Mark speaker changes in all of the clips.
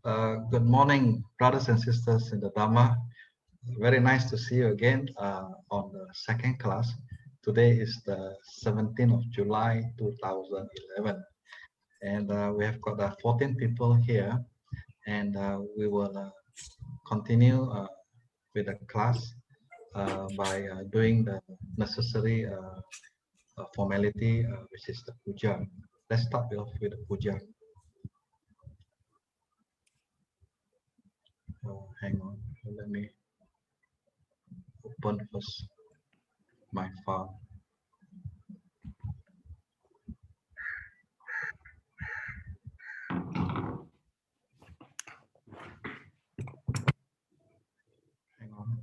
Speaker 1: Good morning, brothers and sisters in the Dhamma. Very nice to see you again on the second class. Today is the 17th of July 2011, and we have got 14 people here, and we will continue with the class by doing the necessary formality, which is the puja. Let's start off with the puja. Hang on, let me open first my file. Hang on.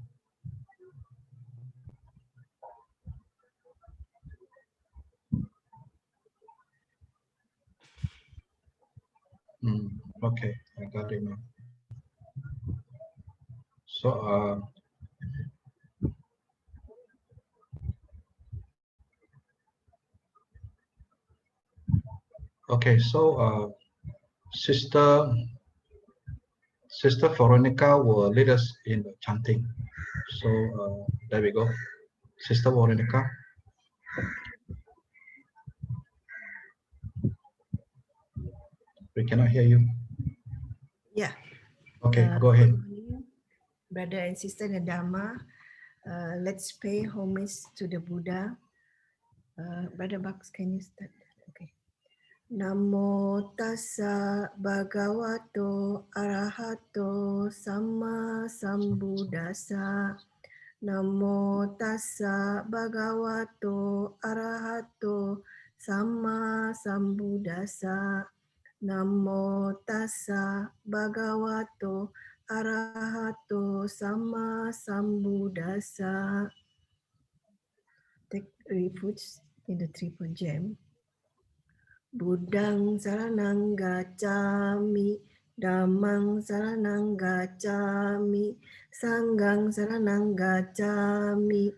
Speaker 1: Okay, I got it now. So, okay, so Sister Veronica will lead us in the chanting. So there we go. Sister Veronica. We cannot hear you.
Speaker 2: Yeah.
Speaker 1: Okay, go ahead.
Speaker 2: Good morning, brother and sister in the Dhamma. Let's pay homage to the Buddha. Brother Bucks, can you start? Okay. Namo tassa bhagavato arahato sammasambuddhassa. Namo tassa bhagavato arahato sammasambuddhassa. Namo tassa bhagavato arahato sammasambuddhassa. Take refuge in the triple gem. Buddhang saranang gacchami, Dhammang saranang gacchami, Sanghang saranang gacchami,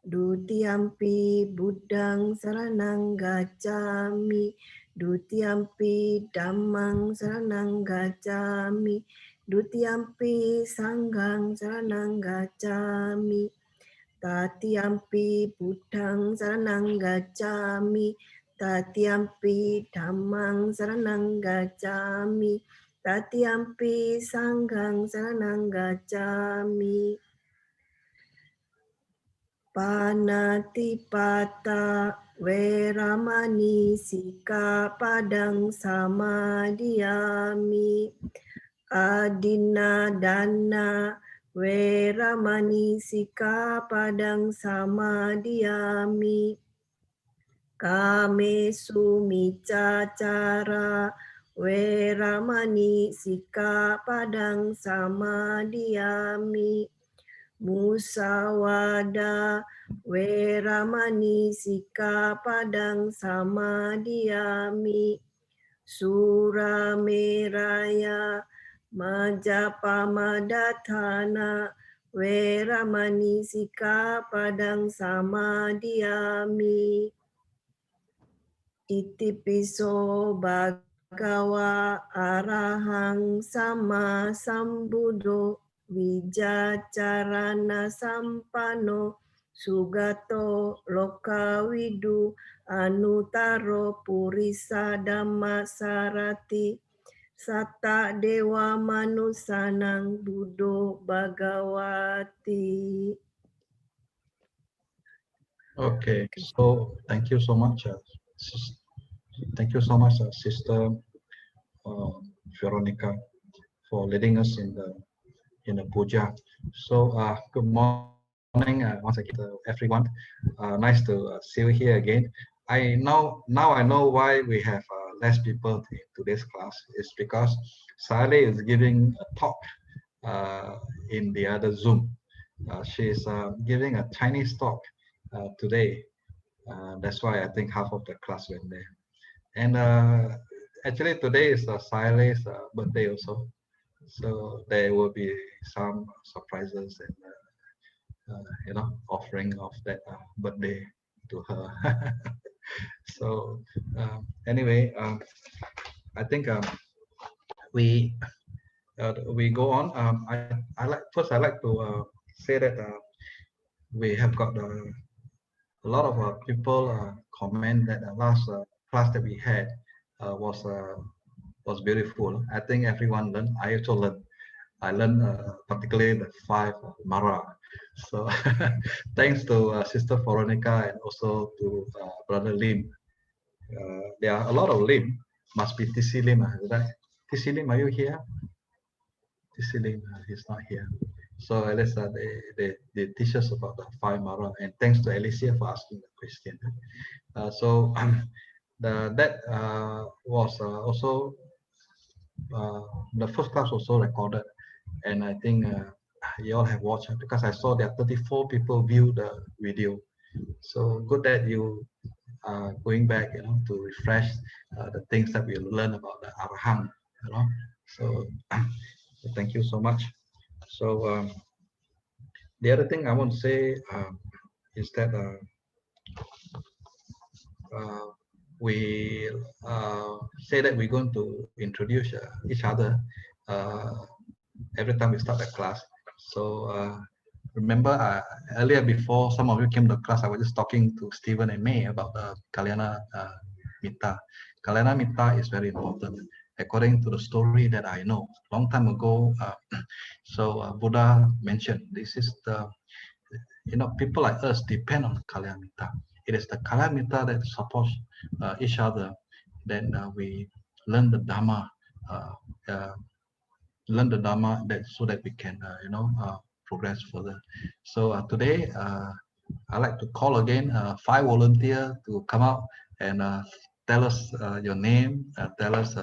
Speaker 2: Dutiyampi Buddhang saranang gacchami, Dutiyampi Dhammang saranang gacchami, Dutiyampi Sanghang saranang gacchami, Tatiyampi Buddhang saranang gacchami, Tatiyampi Dhammang saranang gacchami, Tatiyampi Sanghang saranang gacchami. Panatipata Veramani Sikapadang Samadhiyami, Adina Dana Veramani Sikapadang Samadhiyami, Kamesu Micacara Veramani Sikapadang Samadhiyami, Musawada Veramani Sikapadang Samadhiyami, Surameraya Majapamadatthana Veramani Sikapadang Samadhiyami. Itipiso bhagava arahang sammasambuddho Vijja Carana-sampanno sugato lokawidu anutaro purisa dhamma sarati satta dewa manusanang buddho bhagawati.
Speaker 1: Okay, so thank you so much. Thank you so much, Sister Veronica, for leading us in the puja. So good morning once again to everyone. Nice to see you here again. Now I know why we have less people in today's class. It's because Sally is giving a talk in the other Zoom. She is giving a Chinese talk today. That's why I think half of the class went there. And actually today is Sally's birthday also. So there will be some surprises and offering of that birthday to her. So anyway, I think we we go on. I like to say that we have got a lot of people comment that the last class that we had was beautiful. I think everyone learned. I also learned. I learned particularly the five Mara. So thanks to Sister Veronica and also to Brother Lim. There are a lot of Lim. Must be TC Lim, right? TC Lim, are you here? TC Lim, he's not here. So at least they teach us about the five Mara. And thanks to Alicia for asking the question. That was also the first class was also recorded, and I think you all have watched it because I saw there are 34 people view the video. So good that you are going back, to refresh the things that we learned about the Arahang, So thank you so much. So the other thing I want to say is that we say that we're going to introduce each other every time we start the class. So remember earlier before some of you came to class, I was just talking to Stephen and May about the Kalyana Mitta. Kalyana Mitta is very important. According to the story that I know, long time ago, Buddha mentioned this is the, people like us depend on Kalyana Mitta. It is the Kalyana Mitta that supports each other. Then we learn the Dhamma, that so that we can, progress further. So today, I like to call again 5 volunteers to come out and tell us your name, tell us,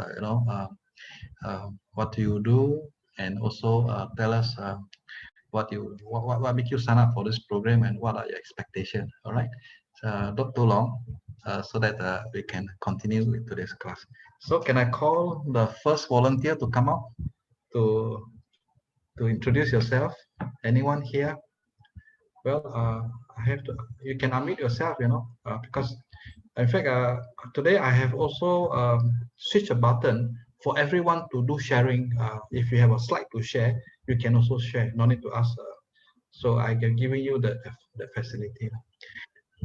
Speaker 1: what you do, and also tell us what make you sign up for this program and what are your expectations. All right, not too long, so that we can continue with today's class. So can I call the first volunteer to come out to introduce yourself? Anyone here? Well, I have to. You can unmute yourself, because in fact, today I have also switched a button for everyone to do sharing. If you have a slide to share, you can also share. No need to ask. So I can give you the facility.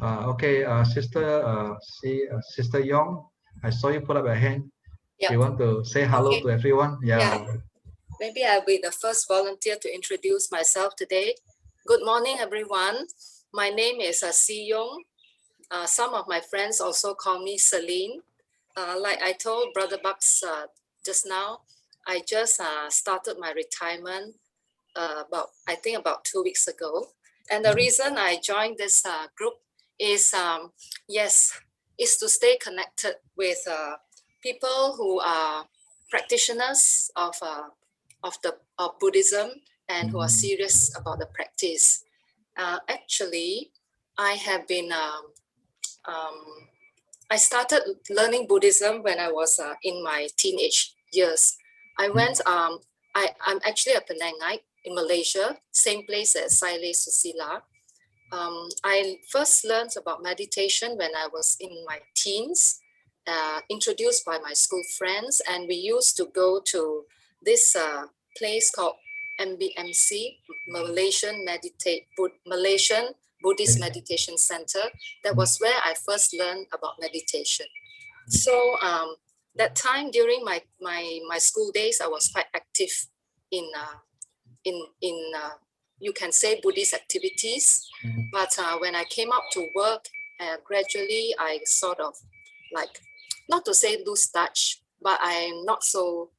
Speaker 1: Okay, Sister Yong, I saw you put up your hand.
Speaker 3: Yep.
Speaker 1: You want to say hello to everyone?
Speaker 3: Yeah. Maybe I'll be the first volunteer to introduce myself today. Good morning, everyone. My name is Si Yong. Some of my friends also call me Celine. Like I told Brother Bucks just now, I just started my retirement I think about 2 weeks ago. And the reason I joined this group is, is to stay connected with people who are practitioners of Buddhism and who are serious about the practice. Actually, I have been, I started learning Buddhism when I was in my teenage years. I went, I'm actually a Penangite in Malaysia, same place as Saile Susila. I first learned about meditation when I was in my teens, introduced by my school friends, and we used to go to this place called AVMC, Malaysian Buddhist Meditation Center. That was where I first learned about meditation. So that time during my school days, I was quite active in you can say Buddhist activities. But when I came out to work, gradually I sort of like, not to say lose touch, but I'm not so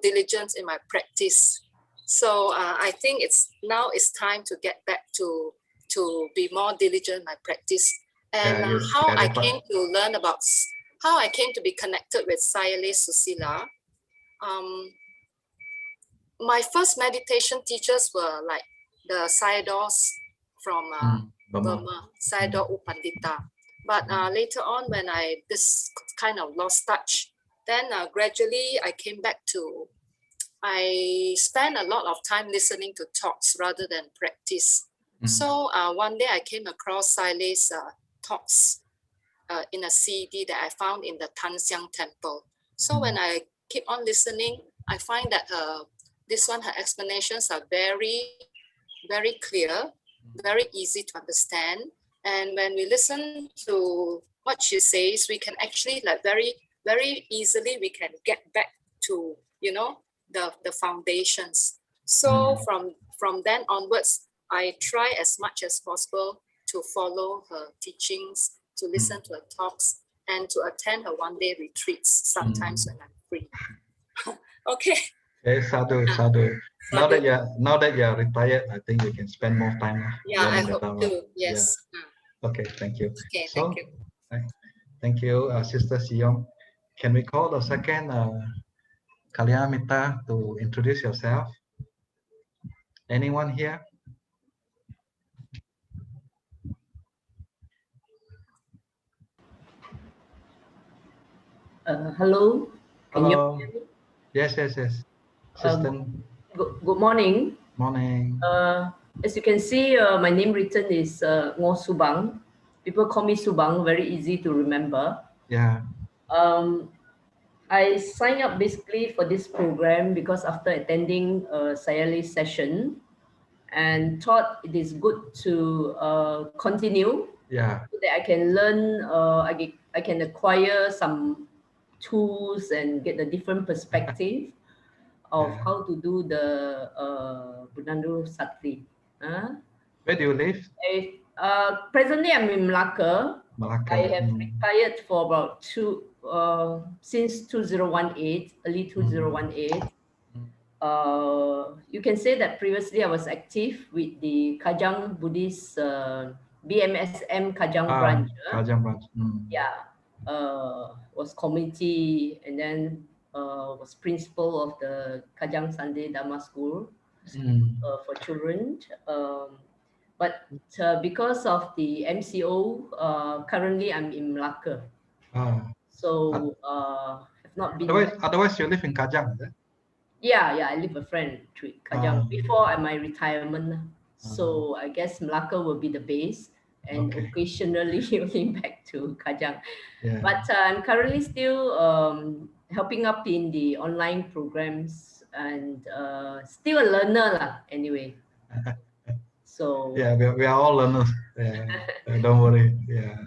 Speaker 3: diligent in my practice. So I think now it's time to get back to be more diligent in my practice. And how I came to learn about, how I came to be connected with Saile Susila. My first meditation teachers were like the Sayadaws from Burma, Sayadaw U Pandita. But later on, when I this kind of lost touch, then gradually I came back to, I spent a lot of time listening to talks rather than practice. So one day I came across Saile's talks in a CD that I found in the Tan Siang Temple. So when I keep on listening, I find that this one, her explanations are very, very clear, very easy to understand. And when we listen to what she says, we can actually like very, very easily, we can get back to, you know, the foundations. So from then onwards, I try as much as possible to follow her teachings, to listen to her talks, and to attend her one-day retreats sometimes when I'm free. Okay.
Speaker 1: Okay, sadhu, sadhu. Now that you're retired, I think you can spend more time
Speaker 3: Yeah, I
Speaker 1: learning the
Speaker 3: hope
Speaker 1: Dhamma.
Speaker 3: to. Yes.
Speaker 1: Yeah. Okay, thank you.
Speaker 3: Okay,
Speaker 1: So,
Speaker 3: thank you.
Speaker 1: thank you, Sister Siyong. Can we call the second Kalyamita to introduce yourself? Anyone here?
Speaker 4: Hello. Can
Speaker 1: Hello.
Speaker 4: you hear me?
Speaker 1: Yes. Sister.
Speaker 4: Good morning.
Speaker 1: Morning.
Speaker 4: As you can see, my name written is Ngo Subang. People call me Subang, very easy to remember.
Speaker 1: Yeah.
Speaker 4: I signed up basically for this program because after attending a Sayali session and thought it is good to continue.
Speaker 1: Yeah.
Speaker 4: So that I can learn, I can acquire some tools and get a different perspective of how to do the Bunandu Sakti.
Speaker 1: Where do you live?
Speaker 4: Presently, I'm in Malacca.
Speaker 1: Malacca.
Speaker 4: I have retired for about since 2018, early 2018. You can say that previously I was active with the Kajang Buddhist BMSM Kajang branch.
Speaker 1: Kajang branch.
Speaker 4: Yeah, was committee and then was principal of the Kajang Sunday Dhamma School for children. But because of the MCO, currently I'm in Malacca. So have not been.
Speaker 1: Otherwise, you live in Kajang, is it?
Speaker 4: Yeah, I live a friend to Kajang before my retirement. So I guess Malacca will be the base, and occasionally going back to Kajang.
Speaker 1: Yeah.
Speaker 4: But I'm currently still helping up in the online programs and still a learner lah, anyway. So
Speaker 1: yeah, we are all learners. Yeah, don't worry. Yeah.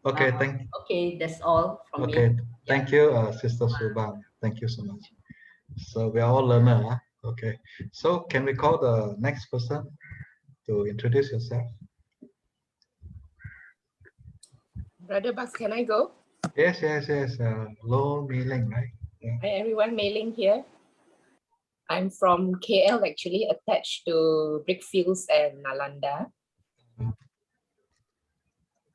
Speaker 1: Okay,
Speaker 4: okay, that's all from me.
Speaker 1: Okay, thank you, Sister Subang. Thank you so much. So we are all learners. Huh? Okay. So can we call the next person to introduce yourself?
Speaker 5: Brother Bas, can I go?
Speaker 1: Yes. Lo Mei-ling, right? Yeah.
Speaker 5: Hi everyone, Mei-ling here. I'm from KL, actually attached to Brickfields and Nalanda.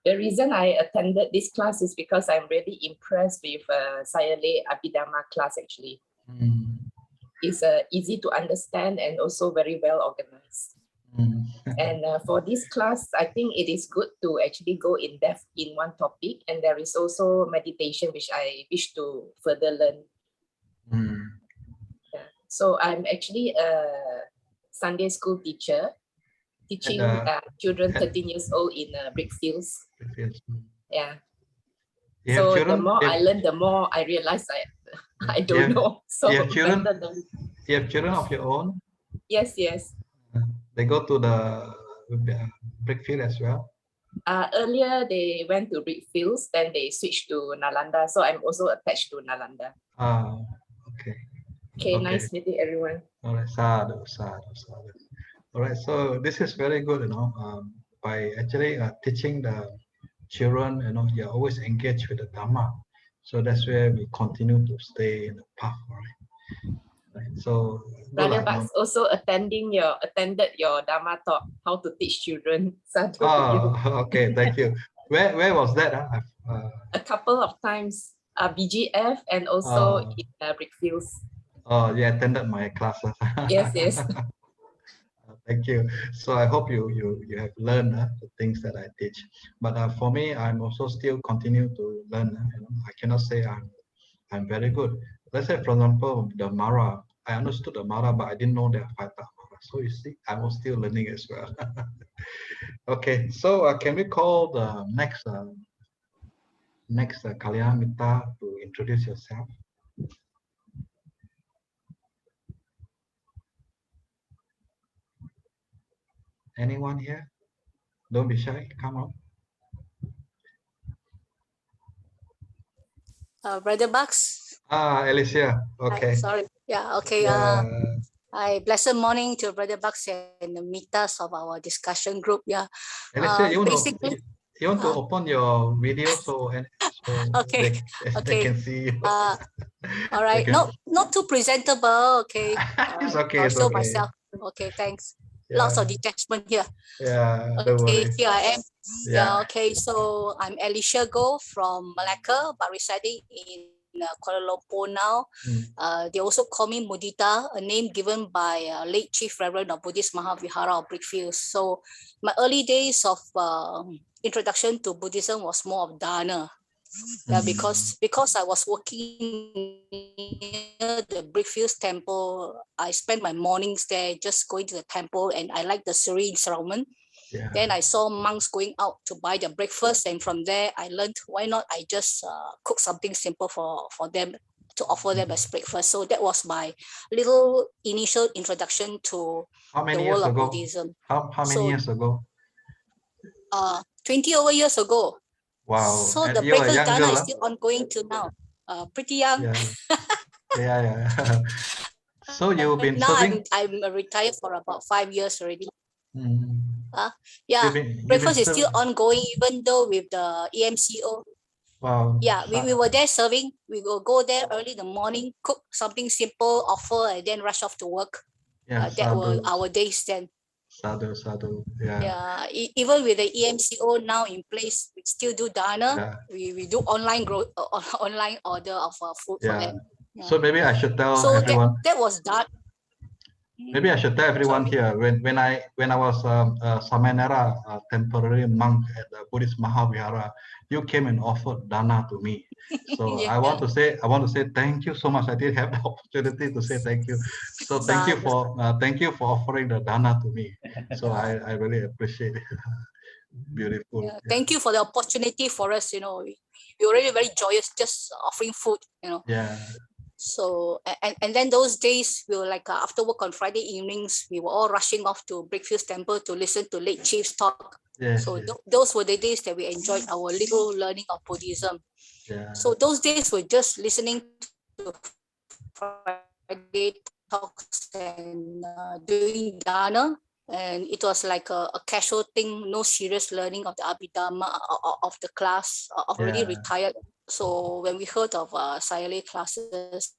Speaker 5: The reason I attended this class is because I'm really impressed with Sayale Abhidhamma class actually. It's easy to understand and also very well organized. And for this class, I think it is good to actually go in depth in one topic, and there is also meditation which I wish to further learn. Yeah. So I'm actually a Sunday school teacher, teaching children 13 years old in Brickfields. Yeah. So the more I learn, the more I realize I don't know. So
Speaker 1: you have children of your own?
Speaker 5: Yes.
Speaker 1: They go to the Brickfield as well?
Speaker 5: Earlier they went to Brickfields, then they switched to Nalanda. So I'm also attached to Nalanda. Okay, nice meeting everyone.
Speaker 1: All right, sadhu. All right, so this is very good, by actually teaching the children, you're always engaged with the Dhamma. So that's where we continue to stay in the path, right? So
Speaker 5: Brother Bas also attended your Dhamma talk, how to teach children.
Speaker 1: Okay, thank you. Where was that?
Speaker 5: A couple of times, BGF and also in Brickfields.
Speaker 1: Oh, you attended my classes.
Speaker 5: Yes.
Speaker 1: Thank you. So I hope you have learned the things that I teach. But for me, I'm also still continue to learn. I cannot say I'm very good. Let's say, for example, the Mara. I understood the Mara, but I didn't know there are 5 Mara. So you see, I was still learning as well. Okay, so can we call the next Kalyamita to introduce yourself? Anyone here? Don't be shy. Come on.
Speaker 6: Brother Bucks.
Speaker 1: Alicia. Okay.
Speaker 6: Sorry. Yeah. Okay.
Speaker 1: Yeah.
Speaker 6: Hi. Blessed morning to Brother Bucks and the meetas of our discussion group. Yeah.
Speaker 1: Alicia,
Speaker 6: Basically.
Speaker 1: you want to open your video so
Speaker 6: Okay.
Speaker 1: they
Speaker 6: Okay.
Speaker 1: can see you.
Speaker 6: All right. Not too presentable. Okay.
Speaker 1: It's okay.
Speaker 6: I'll
Speaker 1: It's
Speaker 6: show
Speaker 1: okay.
Speaker 6: myself. Okay. Thanks.
Speaker 1: Yeah.
Speaker 6: Lots of detachment here.
Speaker 1: Yeah. Don't
Speaker 6: Okay.
Speaker 1: worry.
Speaker 6: Here I am.
Speaker 1: Yeah.
Speaker 6: Yeah. Okay. So I'm Alicia Go from Malacca, but residing in Kuala Lumpur now. They also call me Mudita, a name given by late Chief Reverend of Buddhist Mahavihara of Brickfields. So my early days of introduction to Buddhism was more of dana. Yeah, because I was working near the Brickfields temple, I spent my mornings there just going to the temple, and I like the serene environment.
Speaker 1: Yeah.
Speaker 6: Then I saw monks going out to buy their breakfast, and from there I learned why not I just cook something simple for them to offer them as breakfast. So that was my little initial introduction to the world of Buddhism.
Speaker 1: How many years ago?
Speaker 6: 20 over years ago.
Speaker 1: Wow.
Speaker 6: So
Speaker 1: And
Speaker 6: the
Speaker 1: you are a
Speaker 6: breakfast
Speaker 1: young
Speaker 6: dana
Speaker 1: girl,
Speaker 6: is still ongoing till now. Pretty young.
Speaker 1: Yeah. So you've been
Speaker 6: now
Speaker 1: serving?
Speaker 6: I'm retired for about 5 years already.
Speaker 1: You've
Speaker 6: breakfast
Speaker 1: been
Speaker 6: is still ongoing even though with the EMCO.
Speaker 1: Wow.
Speaker 6: Yeah, we were there serving. We will go there early in the morning, cook something simple, offer, and then rush off to work.
Speaker 1: Yeah,
Speaker 6: that were our days then.
Speaker 1: Sadhu. Yeah.
Speaker 6: Even with the EMCO now in place, we still do dana. Yeah. We do online online order of food for them.
Speaker 1: Yeah. So maybe I should tell everyone.
Speaker 6: That was done.
Speaker 1: Maybe I should tell everyone here when I was a Samanera temporary monk at the Buddhist Mahavihara, you came and offered dana to me. So I want to say thank you so much. I didn't have the opportunity to say thank you. So thank you for offering the dana to me. So I really appreciate it. Beautiful.
Speaker 6: Yeah. Thank you for the opportunity for us. We're really very joyous just offering food.
Speaker 1: Yeah.
Speaker 6: So and then those days we were like after work on Friday evenings, we were all rushing off to Brickfields Temple to listen to late chiefs talk.
Speaker 1: Yes,
Speaker 6: so those were the days that we enjoyed our little learning of Buddhism.
Speaker 1: Yeah.
Speaker 6: So those days were just listening to Friday talks and doing dana. And it was like a casual thing, no serious learning of the Abhidhamma of the class, already retired. So when we heard of Sayalay classes,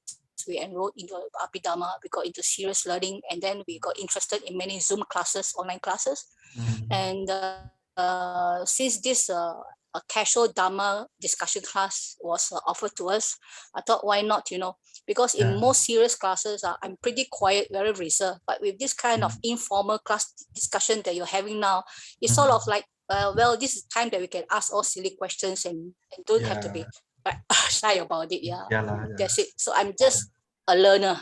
Speaker 6: we enrolled into Abhidhamma, we got into serious learning, and then we got interested in many Zoom classes, online classes. And since this a casual Dhamma discussion class was offered to us, I thought, why not, because in most serious classes, I'm pretty quiet, very reserved, but with this kind of informal class discussion that you're having now, it's sort of like, well, this is time that we can ask all silly questions and don't have to be shy about it. That's it. So I'm just a learner.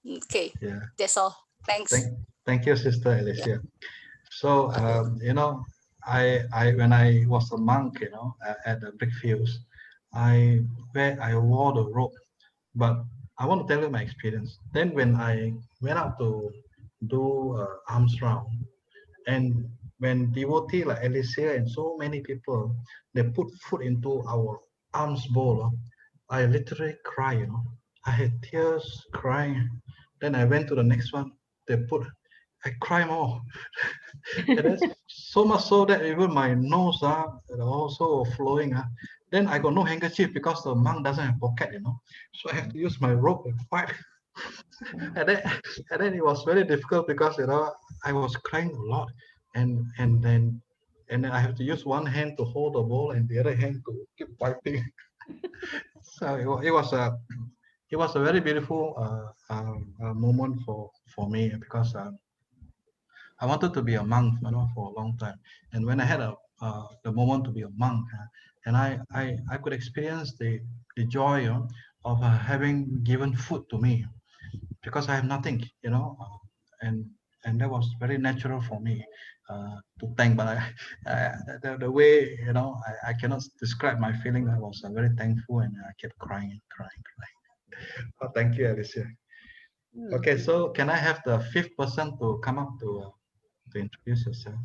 Speaker 6: Okay. That's all. Thanks.
Speaker 1: Thank you, Sister Alicia. So I when I was a monk, at the Brickfields, I wore the robe, but I want to tell you my experience. Then when I went out to do arms round, and when devotee like Alicia and so many people, they put food into our alms bowl, I literally cry, I had tears crying. Then I went to the next one, I cry more. And that's so much so that even my nose also flowing. Then I got no handkerchief because the monk doesn't have pocket, so I have to use my rope and wipe. and then it was very difficult because I was crying a lot, and then I have to use one hand to hold the bowl and the other hand to keep wiping. So it was a very beautiful moment for me, because I wanted to be a monk, for a long time. And when I had the moment to be a monk, and I could experience the joy of having given food to me, because I have nothing, and that was very natural for me to thank. But the way I cannot describe my feeling. I was very thankful, and I kept crying. Oh, thank you, Alicia. Okay, so can I have the fifth person to come up to to introduce yourself.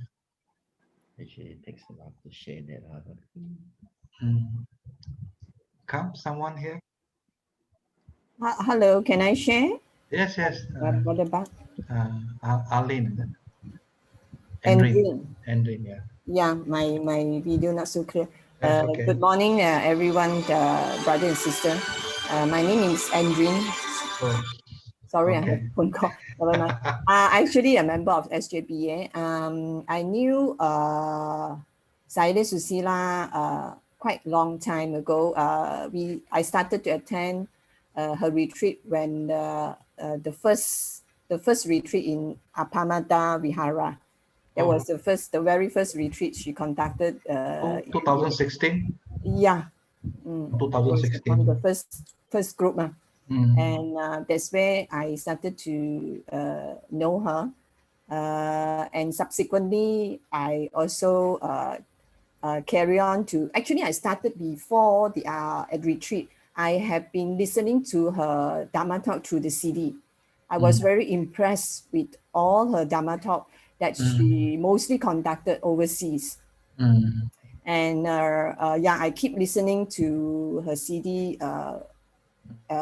Speaker 7: Actually, it takes a while to share that out.
Speaker 1: Come, someone here?
Speaker 8: Hello, can I share?
Speaker 1: Yes, yes.
Speaker 8: Brother Bak?
Speaker 1: Arlene.
Speaker 8: Andrew.
Speaker 1: Andrew, yeah.
Speaker 8: Yeah, my video not so clear.
Speaker 1: That's okay.
Speaker 8: Good morning, everyone, brother and sister. My name is Andrine.
Speaker 1: Oh,
Speaker 8: Sorry,
Speaker 1: okay.
Speaker 8: I have phone call. Never mind. Actually, a member of SJPA. I knew Sayadaw Susila quite long time ago. I started to attend her retreat when the first retreat in Appamada Vihara. That was the very first retreat she conducted.
Speaker 1: 2016.
Speaker 8: Yeah.
Speaker 1: 2016.
Speaker 8: On the first group. And that's where I started to know her. And subsequently, I also carry on to, actually I started before the at retreat. I have been listening to her Dhamma talk through the CD. I was very impressed with all her Dhamma talk that she mostly conducted overseas. And yeah, I keep listening to her CD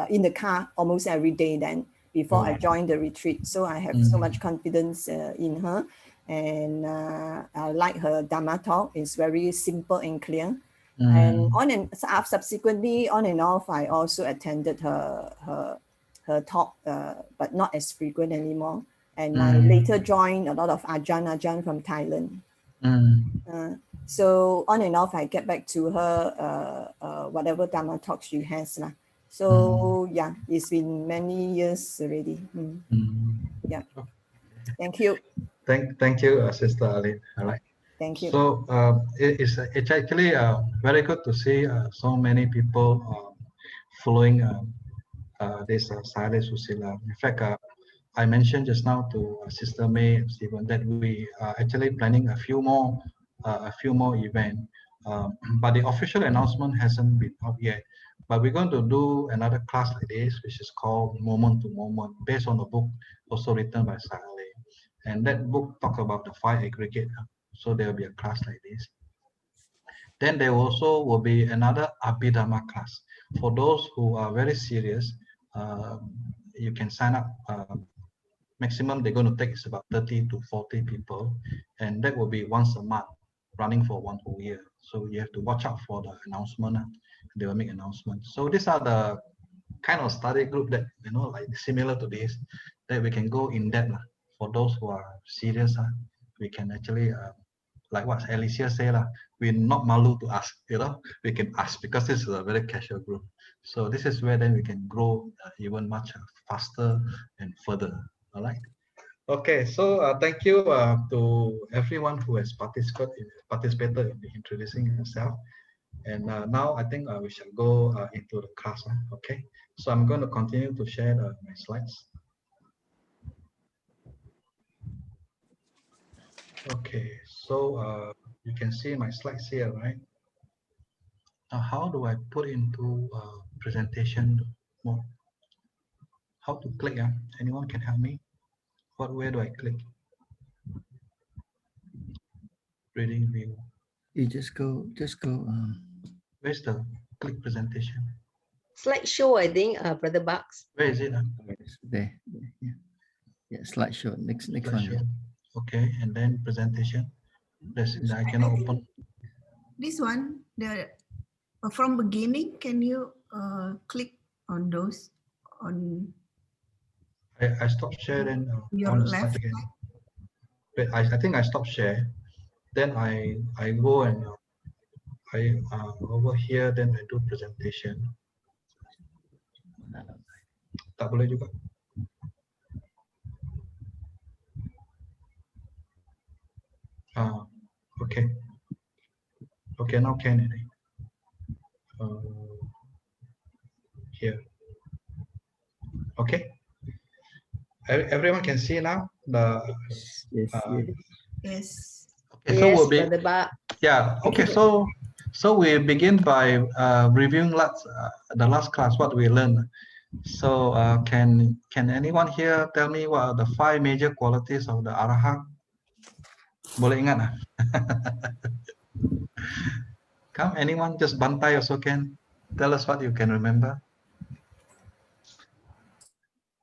Speaker 8: in the car almost every day then before I joined the retreat. So I have so much confidence in her, and I like her Dhamma talk. It's very simple and clear. And subsequently on and off, I also attended her talk, but not as frequent anymore. And I later joined a lot of Ajahn from Thailand. So on and off, I get back to her whatever Dhamma talk she has. So yeah, it's been many years already. Yeah. Thank you.
Speaker 1: Thank you, Sister Arlene. All right.
Speaker 8: Thank you.
Speaker 1: So it's actually very good to see so many people following this Sayadaw Susila. In fact, I mentioned just now to Sister May and Stephen that we are actually planning a few more events, but the official announcement hasn't been out yet. But we're going to do another class like this, which is called Moment to Moment, based on a book also written by Sayadaw. And that book talks about the 5 aggregate. So there will be a class like this. Then there also will be another Abhidhamma class. For those who are very serious, you can sign up. Maximum they're going to take is about 30 to 40 people. And that will be once a month, running for 1 whole year. So you have to watch out for the announcement. They will make announcements. So these are the kind of study group that, like similar to this, that we can go in depth. For those who are serious, we can actually, like what Alicia said, we're not malu to ask, we can ask because this is a very casual group. So this is where then we can grow even much faster and further. All right. Okay, so thank you to everyone who has participated in introducing yourself. And now I think we shall go into the class. Okay, so I'm going to continue to share my slides. Okay, so you can see my slides here, right? Now, how do I put into presentation mode? How to click? Anyone can help me? Where do I click? Reading view.
Speaker 7: You just go.
Speaker 1: Where's the click presentation?
Speaker 9: Slideshow, I think, Brother Bucks.
Speaker 1: Where is it?
Speaker 7: There. Yeah, slideshow. Next
Speaker 1: slideshow.
Speaker 7: one. Yeah.
Speaker 1: Okay, and then presentation. That's it. I cannot open.
Speaker 2: This one, from beginning, can you click on those on?
Speaker 1: I stopped sharing
Speaker 2: your
Speaker 1: on the
Speaker 2: left
Speaker 1: slide again. But I think I stopped share. Then I go and I over here. Then I do presentation. Tak boleh juga. Okay. Okay, now can it? Here. Okay. Everyone can see now the.
Speaker 2: Yes.
Speaker 1: Okay, so we'll be.
Speaker 9: Yeah.
Speaker 1: Okay. So we begin by reviewing the last class what we learned. So can anyone here tell me what are the 5 major qualities of the Arahant? Boleh ingat ah? Come, anyone, just bantai also can. Tell us what you can remember.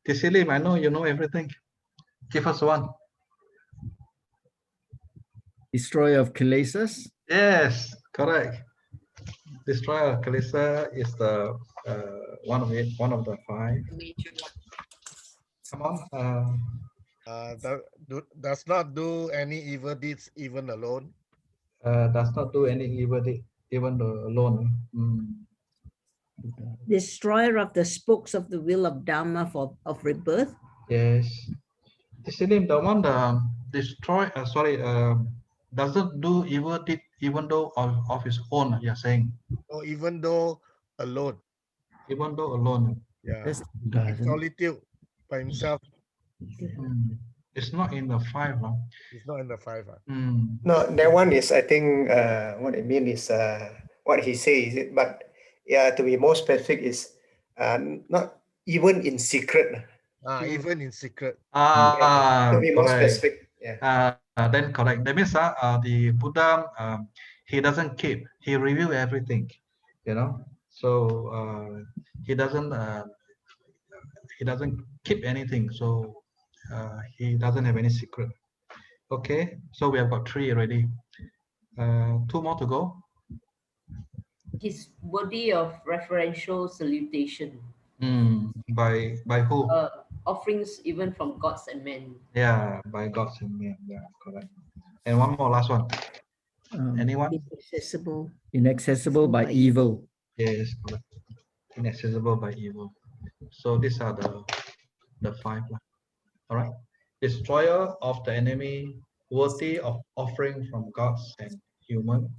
Speaker 1: Tisilim, I know you know everything. Give us one.
Speaker 10: Destroyer of kilesas.
Speaker 1: Yes, correct. Destroyer of kilesa is the one of the 5.
Speaker 3: Major one.
Speaker 1: Come on.
Speaker 11: Does not do any evil deeds even alone.
Speaker 1: Does not do any evil deed even alone.
Speaker 12: Destroyer of the spokes of the wheel of Dhamma of rebirth.
Speaker 1: Yes. Tisilim, the one destroy. Doesn't do evil deed even though of his own. You're saying.
Speaker 11: Or even though alone.
Speaker 1: Even though alone.
Speaker 11: Yeah. In solitude by himself.
Speaker 1: It's not in the 5.
Speaker 11: It's not in the 5.
Speaker 13: No, that one is, I think, what I mean is what he says. But yeah, to be more specific is not even in secret.
Speaker 11: Even in secret.
Speaker 13: To be more
Speaker 1: Correct.
Speaker 13: specific. Yeah.
Speaker 1: Then correct. That means the Buddha, he doesn't keep. He review everything. You know. So he doesn't keep anything. So he doesn't have any secret. Okay. So we have got 3 already. 2 more to go.
Speaker 4: His worthy of referential salutation.
Speaker 1: By who?
Speaker 4: Offerings even from gods and men.
Speaker 1: Yeah, by gods and men. Yeah, correct. And one more, last one. Anyone?
Speaker 12: Inaccessible.
Speaker 10: Inaccessible by evil.
Speaker 1: Yes, correct. Inaccessible by evil. So these are the 5. All right. Destroyer of the enemy, worthy of offering from gods and human.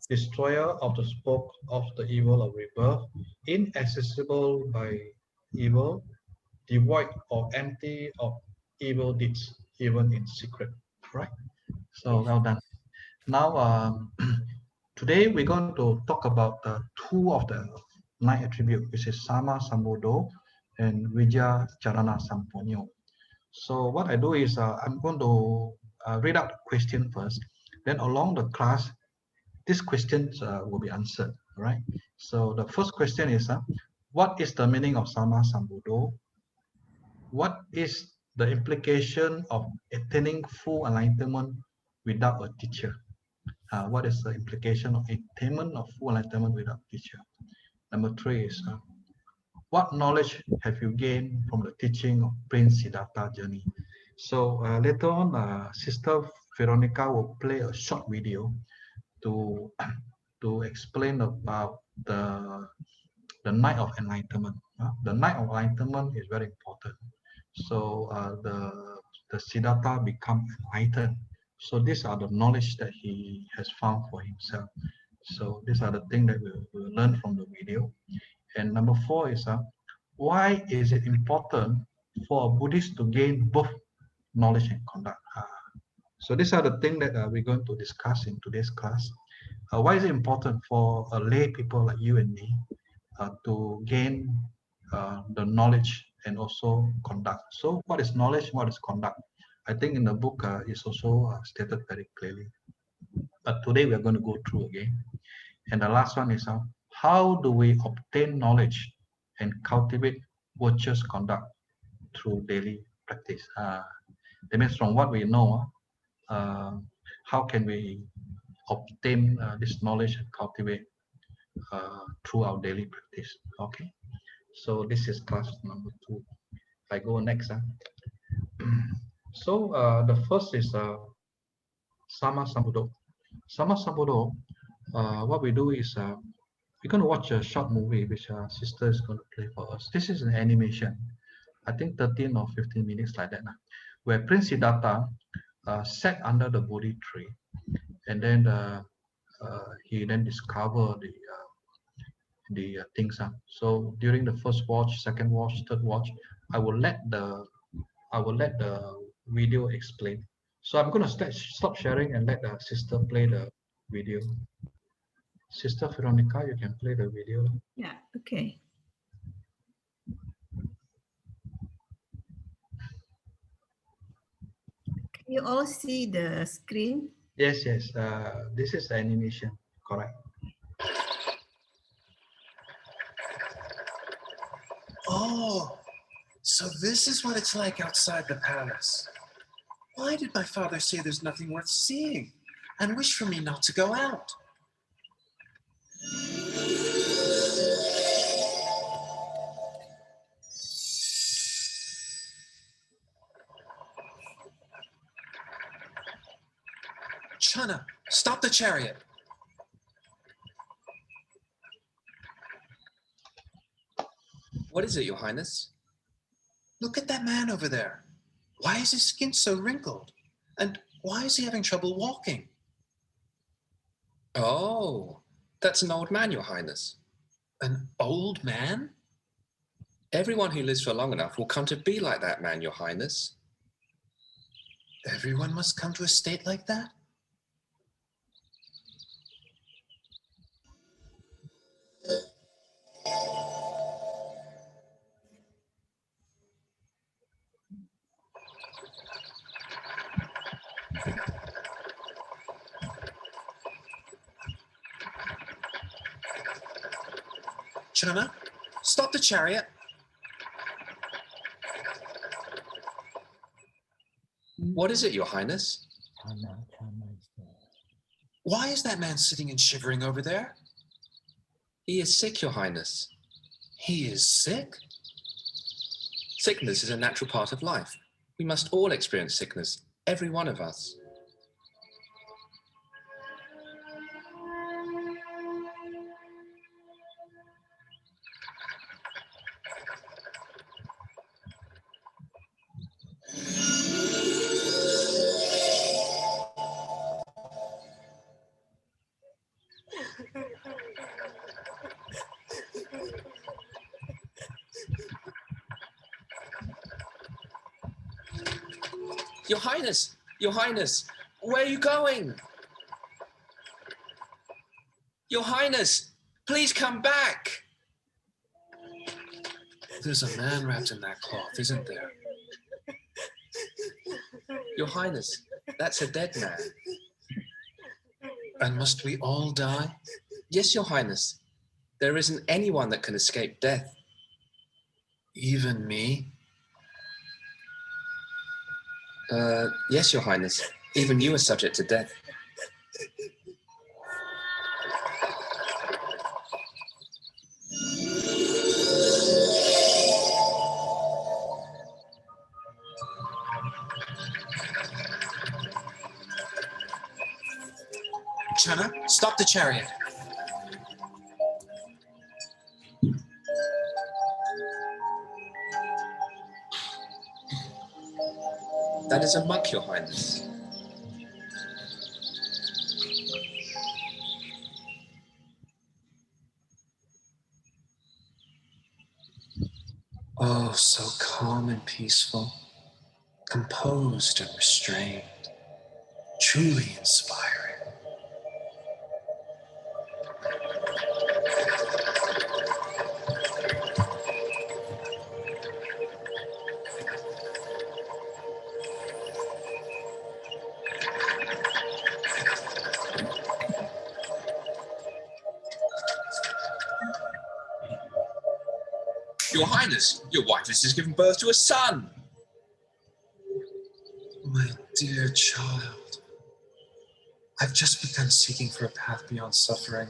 Speaker 1: Destroyer of the spoke of the evil of rebirth, inaccessible by evil, devoid or empty of evil deeds, even in secret. Right? So well done. Now, today we're going to talk about 2 of the 9 attributes, which is Sammasambuddho and Vijja Carana-sampanno. So what I do is I'm going to read out the question first. Then along the class, these questions will be answered. Right? So the first question is, what is the meaning of Sammasambuddho? What is the implication of attaining full enlightenment without a teacher? What is the implication of attainment of full enlightenment without a teacher? Number 3 is, what knowledge have you gained from the teaching of Prince Siddhartha journey? So later on, Sister Veronica will play a short video to explain about the night of enlightenment. The night of enlightenment is very important. So the Siddhartha become enlightened. So these are the knowledge that he has found for himself. So these are the things that we'll learn from the video. And number 4 is, why is it important for a Buddhist to gain both knowledge and conduct? So these are the things that we're going to discuss in today's class. Why is it important for a lay people like you and me to gain the knowledge and also conduct? So what is knowledge? What is conduct? I think in the book is also stated very clearly. But today we are going to go through again. And the last one is, how do we obtain knowledge and cultivate virtuous conduct through daily practice? That means from what we know, how can we obtain this knowledge and cultivate through our daily practice? Okay, so this is class number 2. I go next. So the first is Sammasambuddho. Sammasambuddho, what we do is we're going to watch a short movie which our sister is going to play for us. This is an animation, I think 13 or 15 minutes like that, where Prince Siddhartha sat under the Bodhi tree, and then he then discovered the things. So during the first watch, second watch, third watch, I will let the video explain. So I'm going to stop sharing and let the sister play the video. Sister Veronica, you can play the video.
Speaker 2: Yeah, okay. Can you all see the screen?
Speaker 1: Yes, yes. This is animation, correct.
Speaker 14: Oh, so this is what it's like outside the palace. Why did my father say there's nothing worth seeing and wish for me not to go out? Channa, stop the chariot. What is it, Your Highness? Look at that man over there. Why is his skin so wrinkled? And why is he having trouble walking? Oh, that's an old man, Your Highness. An old man? Everyone who lives for long enough will come to be like that man, Your Highness. Everyone must come to a state like that? Channa, stop the chariot. What is it, Your Highness? Why is that man sitting and shivering over there? He is sick, Your Highness. He is sick? Sickness is a natural part of life. We must all experience sickness, every one of us. Your Highness, where are you going? Your Highness, please come back. There's a man wrapped in that cloth, isn't there? Your Highness, that's a dead man. And must we all die? Yes, Your Highness. There isn't anyone that can escape death. Even me? Yes, Your Highness. Even you are subject to death. Channa, stop the chariot. That is a monk, Your Highness. Oh, so calm and peaceful, composed and restrained, truly inspiring. Your Highness, your wife has just given birth to a son. My dear child, I've just begun seeking for a path beyond suffering,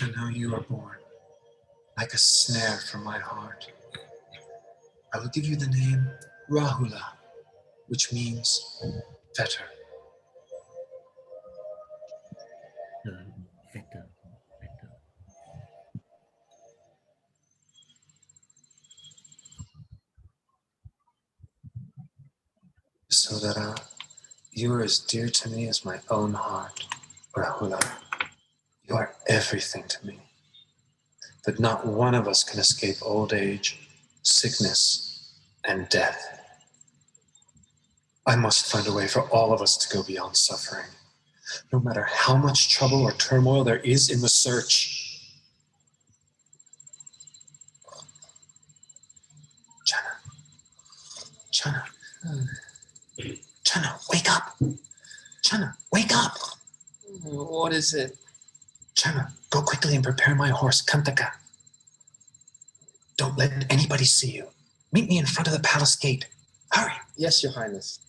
Speaker 14: and now you are born, like a snare from my heart. I will give you the name Rahula, which means fetter. So that you are as dear to me as my own heart, Rahula. You are everything to me. But not one of us can escape old age, sickness, and death. I must find a way for all of us to go beyond suffering, no matter how much trouble or turmoil there is in the search. Channa, wake up. Channa, wake up! What is it? Channa, go quickly and prepare my horse, Kantaka. Don't let anybody see you. Meet me in front of the palace gate. Hurry.
Speaker 15: Yes, Your Highness.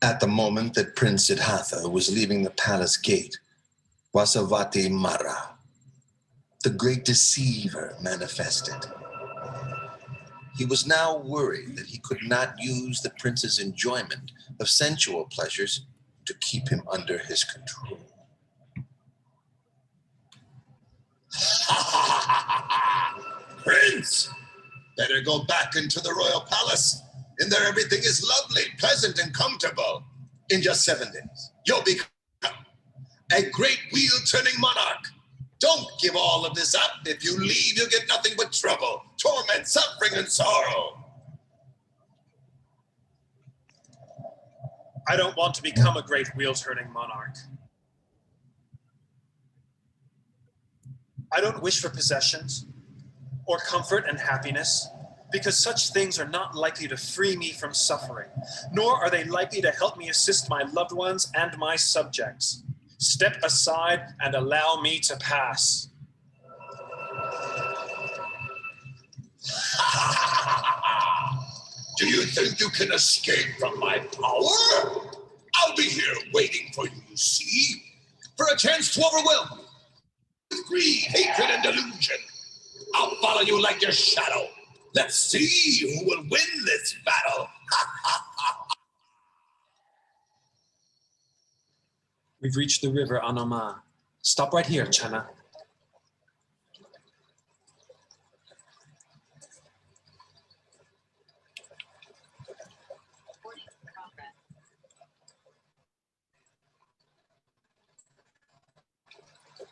Speaker 16: At the moment that Prince Siddhartha was leaving the palace gate, Vasavati Mara, the great deceiver, manifested. He was now worried that he could not use the prince's enjoyment of sensual pleasures to keep him under his control. Prince, better go back into the royal palace. In there, everything is lovely, pleasant, and comfortable. In just 7 days, you'll become a great wheel-turning monarch. Don't give all of this up. If you leave, you'll get nothing but trouble, torment, suffering, and sorrow.
Speaker 14: I don't want to become a great wheel-turning monarch. I don't wish for possessions or comfort and happiness, because such things are not likely to free me from suffering, nor are they likely to help me assist my loved ones and my subjects. Step aside and allow me to pass.
Speaker 16: Do you think you can escape from my power? I'll be here waiting for you, see? For a chance to overwhelm you with greed, hatred, and delusion. I'll follow you like your shadow. Let's see who will win this battle.
Speaker 14: We've reached the river Anama. Stop right here, Channa.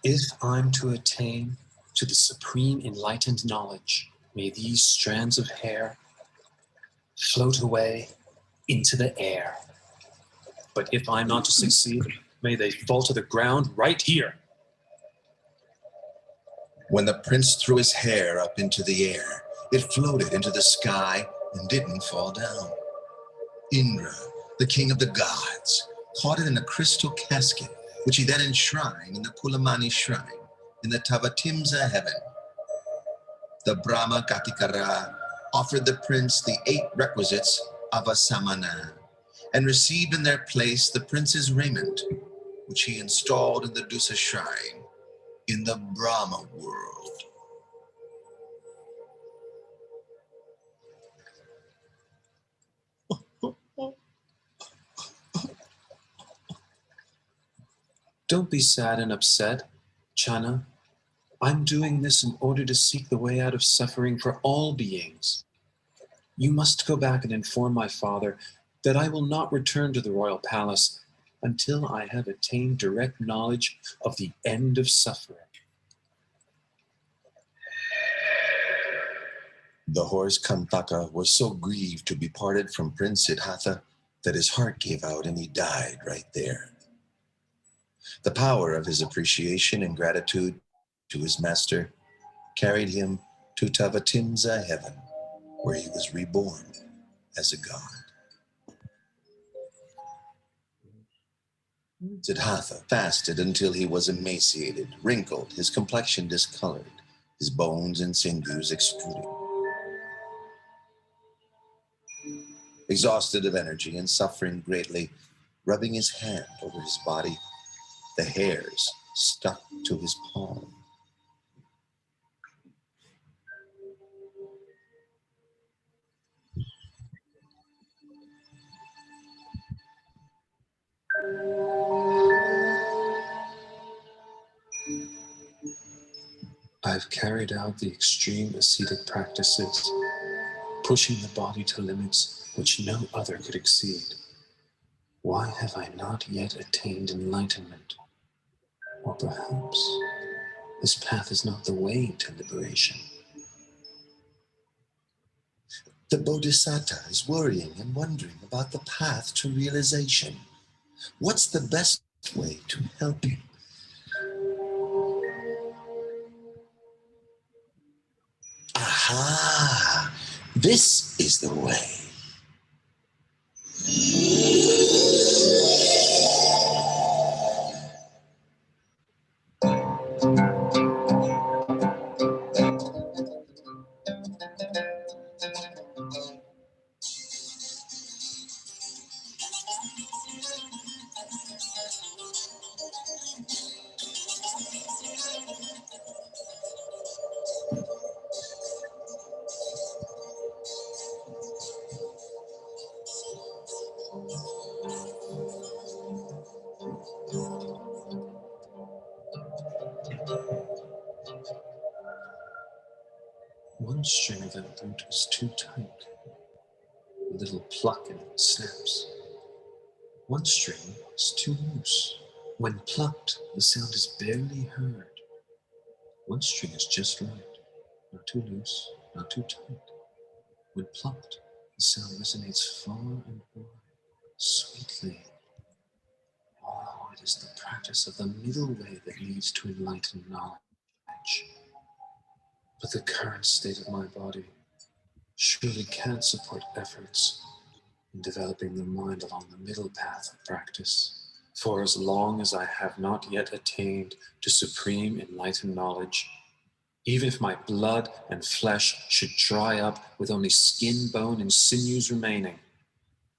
Speaker 14: If I'm to attain to the supreme enlightened knowledge, may these strands of hair float away into the air. But if I'm not to succeed, may they fall to the ground right here.
Speaker 16: When the prince threw his hair up into the air, it floated into the sky and didn't fall down. Indra, the king of the gods, caught it in a crystal casket, which he then enshrined in the Pulamani shrine in the Tavatimsa heaven. The Brahma Katikara offered the prince the 8 requisites of a samana and received in their place the prince's raiment, which he installed in the Dusa shrine in the Brahma world.
Speaker 14: Don't be sad and upset, Channa. I'm doing this in order to seek the way out of suffering for all beings. You must go back and inform my father that I will not return to the royal palace until I have attained direct knowledge of the end of suffering.
Speaker 16: The horse Kantaka was so grieved to be parted from Prince Siddhartha that his heart gave out and he died right there. The power of his appreciation and gratitude to his master carried him to Tavatimsa heaven, where he was reborn as a god. Siddhartha fasted until he was emaciated, wrinkled, his complexion discolored, his bones and sinews extruding. Exhausted of energy and suffering greatly, rubbing his hand over his body, the hairs stuck to his palm.
Speaker 14: I've carried out the extreme ascetic practices, pushing the body to limits which no other could exceed. Why have I not yet attained enlightenment? Or perhaps this path is not the way to liberation.
Speaker 16: The Bodhisattva is worrying and wondering about the path to realization. What's the best way to help him? Aha! This is the way.
Speaker 14: One string of that lute was too tight. A little pluck and it snaps. One string is too loose. When plucked, the sound is barely heard. One string is just right. Not too loose, not too tight. When plucked, the sound resonates far and wide, sweetly. Oh, it is the practice of the middle way that leads to enlightened knowledge. But the current state of my body surely can't support efforts in developing the mind along the middle path of practice. For as long as I have not yet attained to supreme enlightened knowledge, even if my blood and flesh should dry up with only skin, bone, and sinews remaining,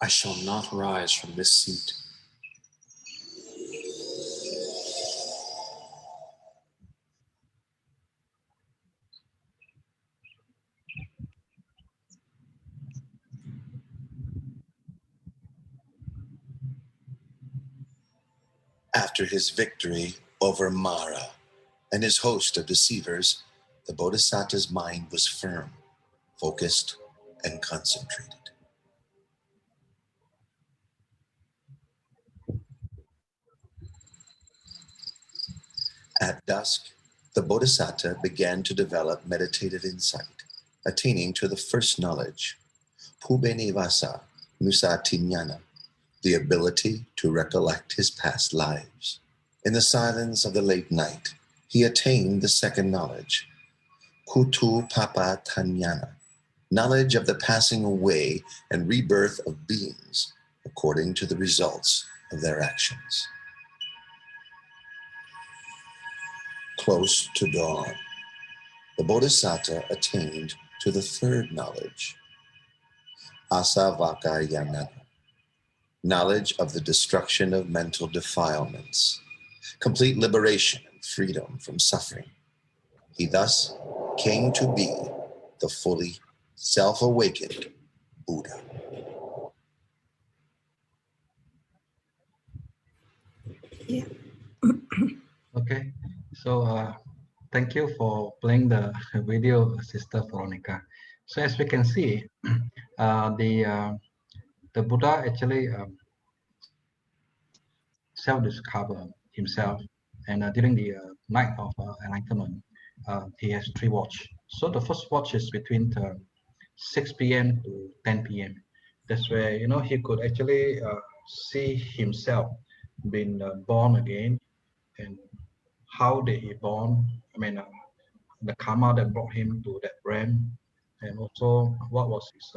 Speaker 14: I shall not rise from this seat.
Speaker 16: After his victory over Mara and his host of deceivers, the Bodhisattva's mind was firm, focused, and concentrated. At dusk, the Bodhisattva began to develop meditative insight, attaining to the first knowledge, Pubenivasa Nusatinyana, the ability to recollect his past lives. In the silence of the late night, he attained the second knowledge, Kutu Papa Tanyana, knowledge of the passing away and rebirth of beings according to the results of their actions. Close to dawn, the Bodhisattva attained to the third knowledge, Asavakayana, knowledge of the destruction of mental defilements, complete liberation and freedom from suffering. He thus came to be the fully self-awakened Buddha.
Speaker 2: Yeah.
Speaker 1: Okay, so thank you for playing the video, Sister Veronica. So as we can see, the Buddha actually self-discover himself, and during the night of enlightenment, he has 3 watch. So the first watch is between 6 p.m. to 10 p.m. That's where he could actually see himself being born again, and how did he born? I mean, the karma that brought him to that realm, and also what was his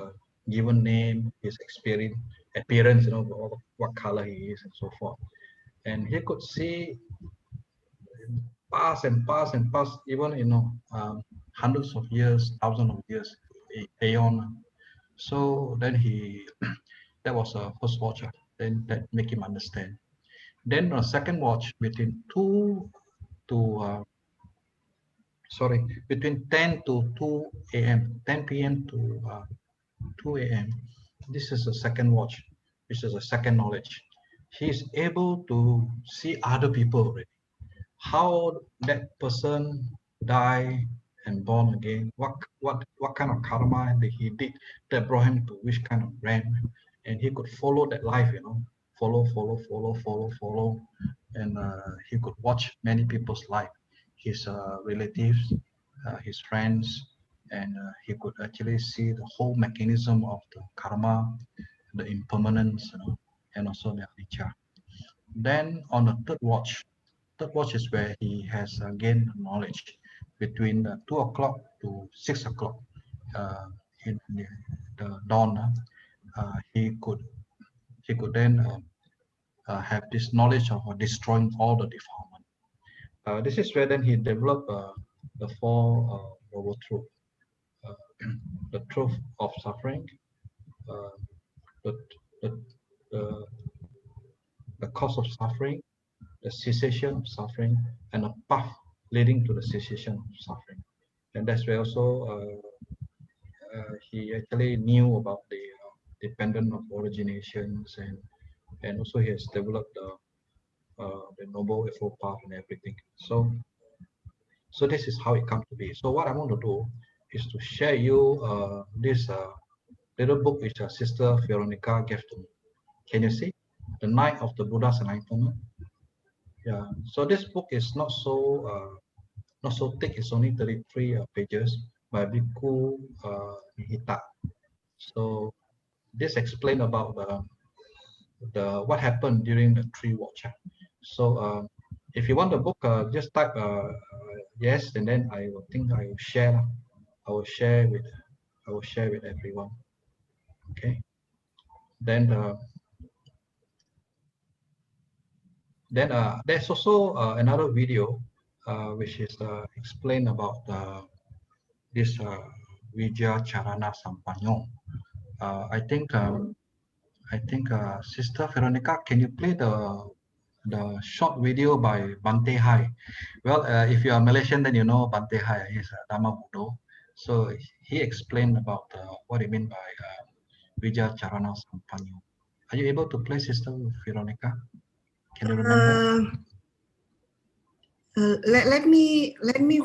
Speaker 1: given name, his experience, appearance, what color he is, and so forth. And he could see pass and pass and pass, even hundreds of years, thousands of years, aeon. So then that was a first watch. Then that make him understand. Then a second watch between 10 to 2 a.m., 10 p.m. to 2 a.m. This is the second watch, which is a second knowledge. He's able to see other people already. How that person die and born again, what kind of karma that he did that brought him to which kind of realm, and he could follow that life, follow, and he could watch many people's life, his relatives, his friends, and he could actually see the whole mechanism of the karma, the impermanence, and also the anicca. Then on the third watch is where he has gained knowledge between 2 o'clock to 6 o'clock in the dawn. He could then have this knowledge of destroying all the defilement. This is where then he developed the 4 noble truth, the truth of suffering, the, the, the, the cause of suffering, the cessation of suffering, and a path leading to the cessation of suffering. And that's where also he actually knew about the dependent of originations, and also he has developed the noble eightfold path and everything. So So this is how it comes to be. So what I want to do is to share you this little book which Sister Veronica gave to me. Can you see? The Night of the Buddha's Enlightenment. Yeah. So this book is not so thick. It's only 33 pages by Bhikkhu Nihita. So this explains about the what happened during the tree watch. So if you want the book, just type yes, and then I will think I will share. I will share with everyone. Okay. Then there's also another video which is explain about this Vijja Carana-sampanno. I think Sister Veronica, can you play the short video by Bante Hai? Well, if you are Malaysian, then you know Bante Hai is Sammasambuddho. So he explained about what it means by Vijja Carana-sampanno. Are you able to play, Sister Veronica? Can you remember?
Speaker 2: Let me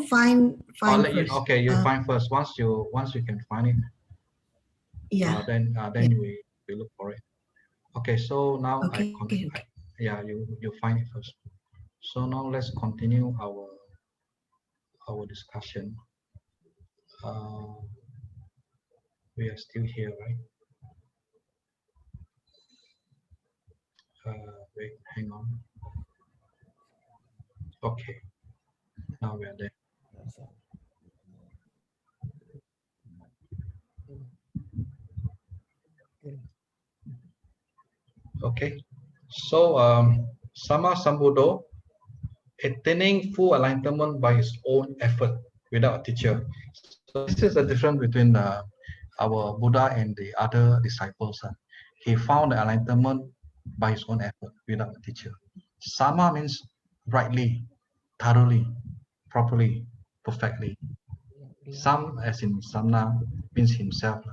Speaker 2: find first.
Speaker 1: Okay, you find first. Once you can find it,
Speaker 2: yeah.
Speaker 1: Then we look for it. Okay, so now
Speaker 2: okay.
Speaker 1: Yeah, you find it first. So now let's continue our discussion. We are still here, right? Wait, hang on. Okay, now we are there. Okay, so Sammasambuddho, attaining full enlightenment by his own effort without a teacher. So this is the difference between our Buddha and the other disciples. He found the enlightenment by his own effort without a teacher. Sama means rightly, thoroughly, properly, perfectly. Sam, as in Samna, means himself.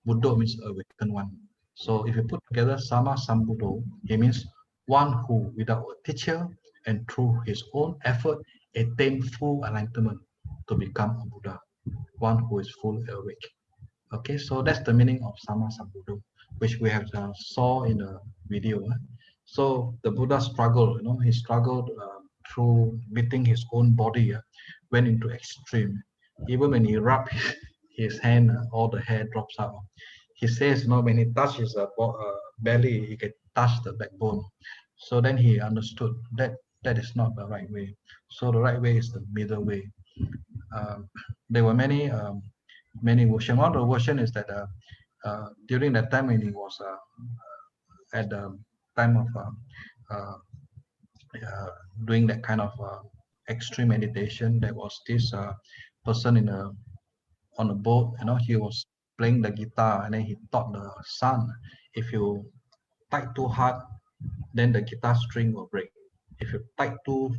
Speaker 1: Buddha means awakened one. So if you put together Sammasambuddho, it means one who, without a teacher and through his own effort, attained full enlightenment to become a Buddha, one who is fully awake. Okay, so that's the meaning of Sammasambuddho, which we have saw in the video. So the Buddha struggled, he struggled through beating his own body, went into extreme. Even when he rubbed his hand, all the hair drops out. He says, when he touches his belly, he can touch the backbone. So then he understood that is not the right way. So the right way is the middle way. There were many versions. One of the version is that during that time when he was at the time of doing that kind of extreme meditation, there was this person on a boat. He was playing the guitar, and then he taught the son, if you tight too hard, then the guitar string will break. If you tight too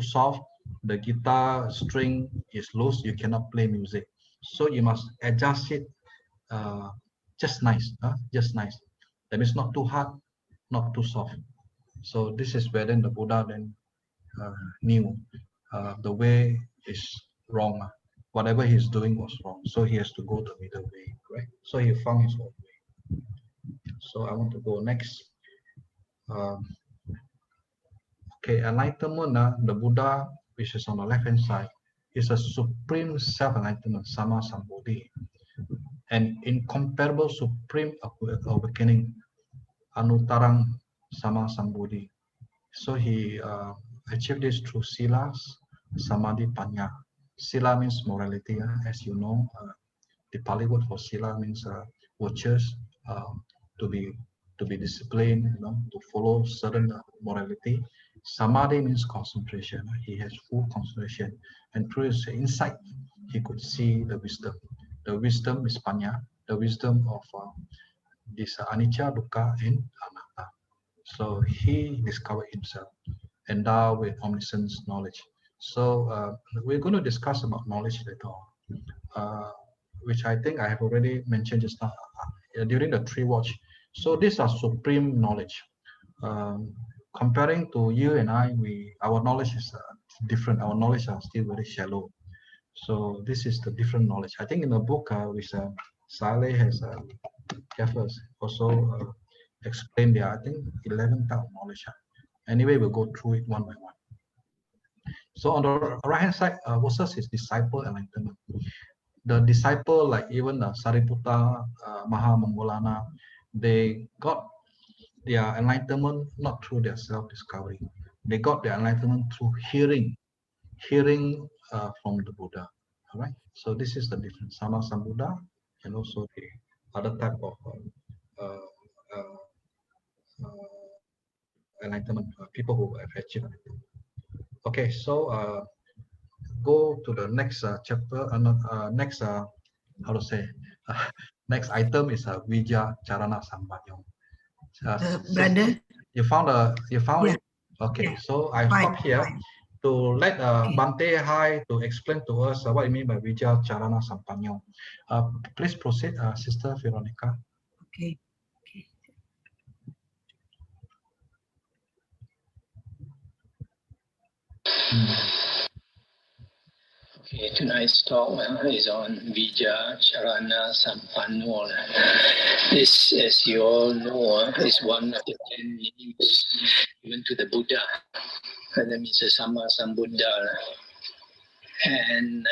Speaker 1: soft, the guitar string is loose, you cannot play music. So you must adjust it just nice, just nice. That means not too hard, not too soft. So this is where then the Buddha then knew the way is wrong. Whatever he's doing was wrong. So he has to go the middle way, right? So he found his own way. So I want to go next. Okay, enlightenment, the Buddha, which is on the left-hand side, is a supreme self-enlightenment, Sammasambuddho, an incomparable supreme awakening, Anuttarang Sammasambuddho. So he achieved this through silas, samadhi, panya. Sila means morality, as you know. The Pali word for sila means virtues, to be disciplined, to follow certain morality. Samadhi means concentration. He has full concentration, and through his insight, he could see the wisdom. The wisdom is panya, the wisdom of this anicca, dukkha, and anatta. So he discovered himself, endowed with omniscience knowledge. So we're going to discuss about knowledge later on, which I think I have already mentioned just now during the tree watch. So these are supreme knowledge. Comparing to you and I, our knowledge is different. Our knowledge are still very shallow. So this is the different knowledge. I think in the book which Saleh has gave us also explained there, I think 11 type of knowledge. Anyway, we'll go through it one by one. So on the right hand side, versus his disciple enlightenment. The disciple, like even Sariputta, Mahamongolana, they got their enlightenment not through their self-discovery. They got their enlightenment through hearing from the Buddha. All right. So this is the difference. Sammasambuddho and also the other type of enlightenment, people who have achieved it. Okay, so go to the next chapter. Next, how to say? Next item is Vijja Carana-sampanno.
Speaker 2: Brother,
Speaker 1: you found
Speaker 2: yeah.
Speaker 1: it. Okay,
Speaker 2: Yeah.
Speaker 1: so I
Speaker 2: Fine,
Speaker 1: stop here
Speaker 2: fine.
Speaker 1: to let
Speaker 2: Okay.
Speaker 1: Bante Hai to explain to us what you mean by Vijja Carana-sampanno. Please proceed, Sister Veronica.
Speaker 2: Okay.
Speaker 15: Okay, tonight's talk is on Vijja Carana-sampanno. This, as you all know, is one of the 10 names given to the Buddha. That means the Sammasambuddho. And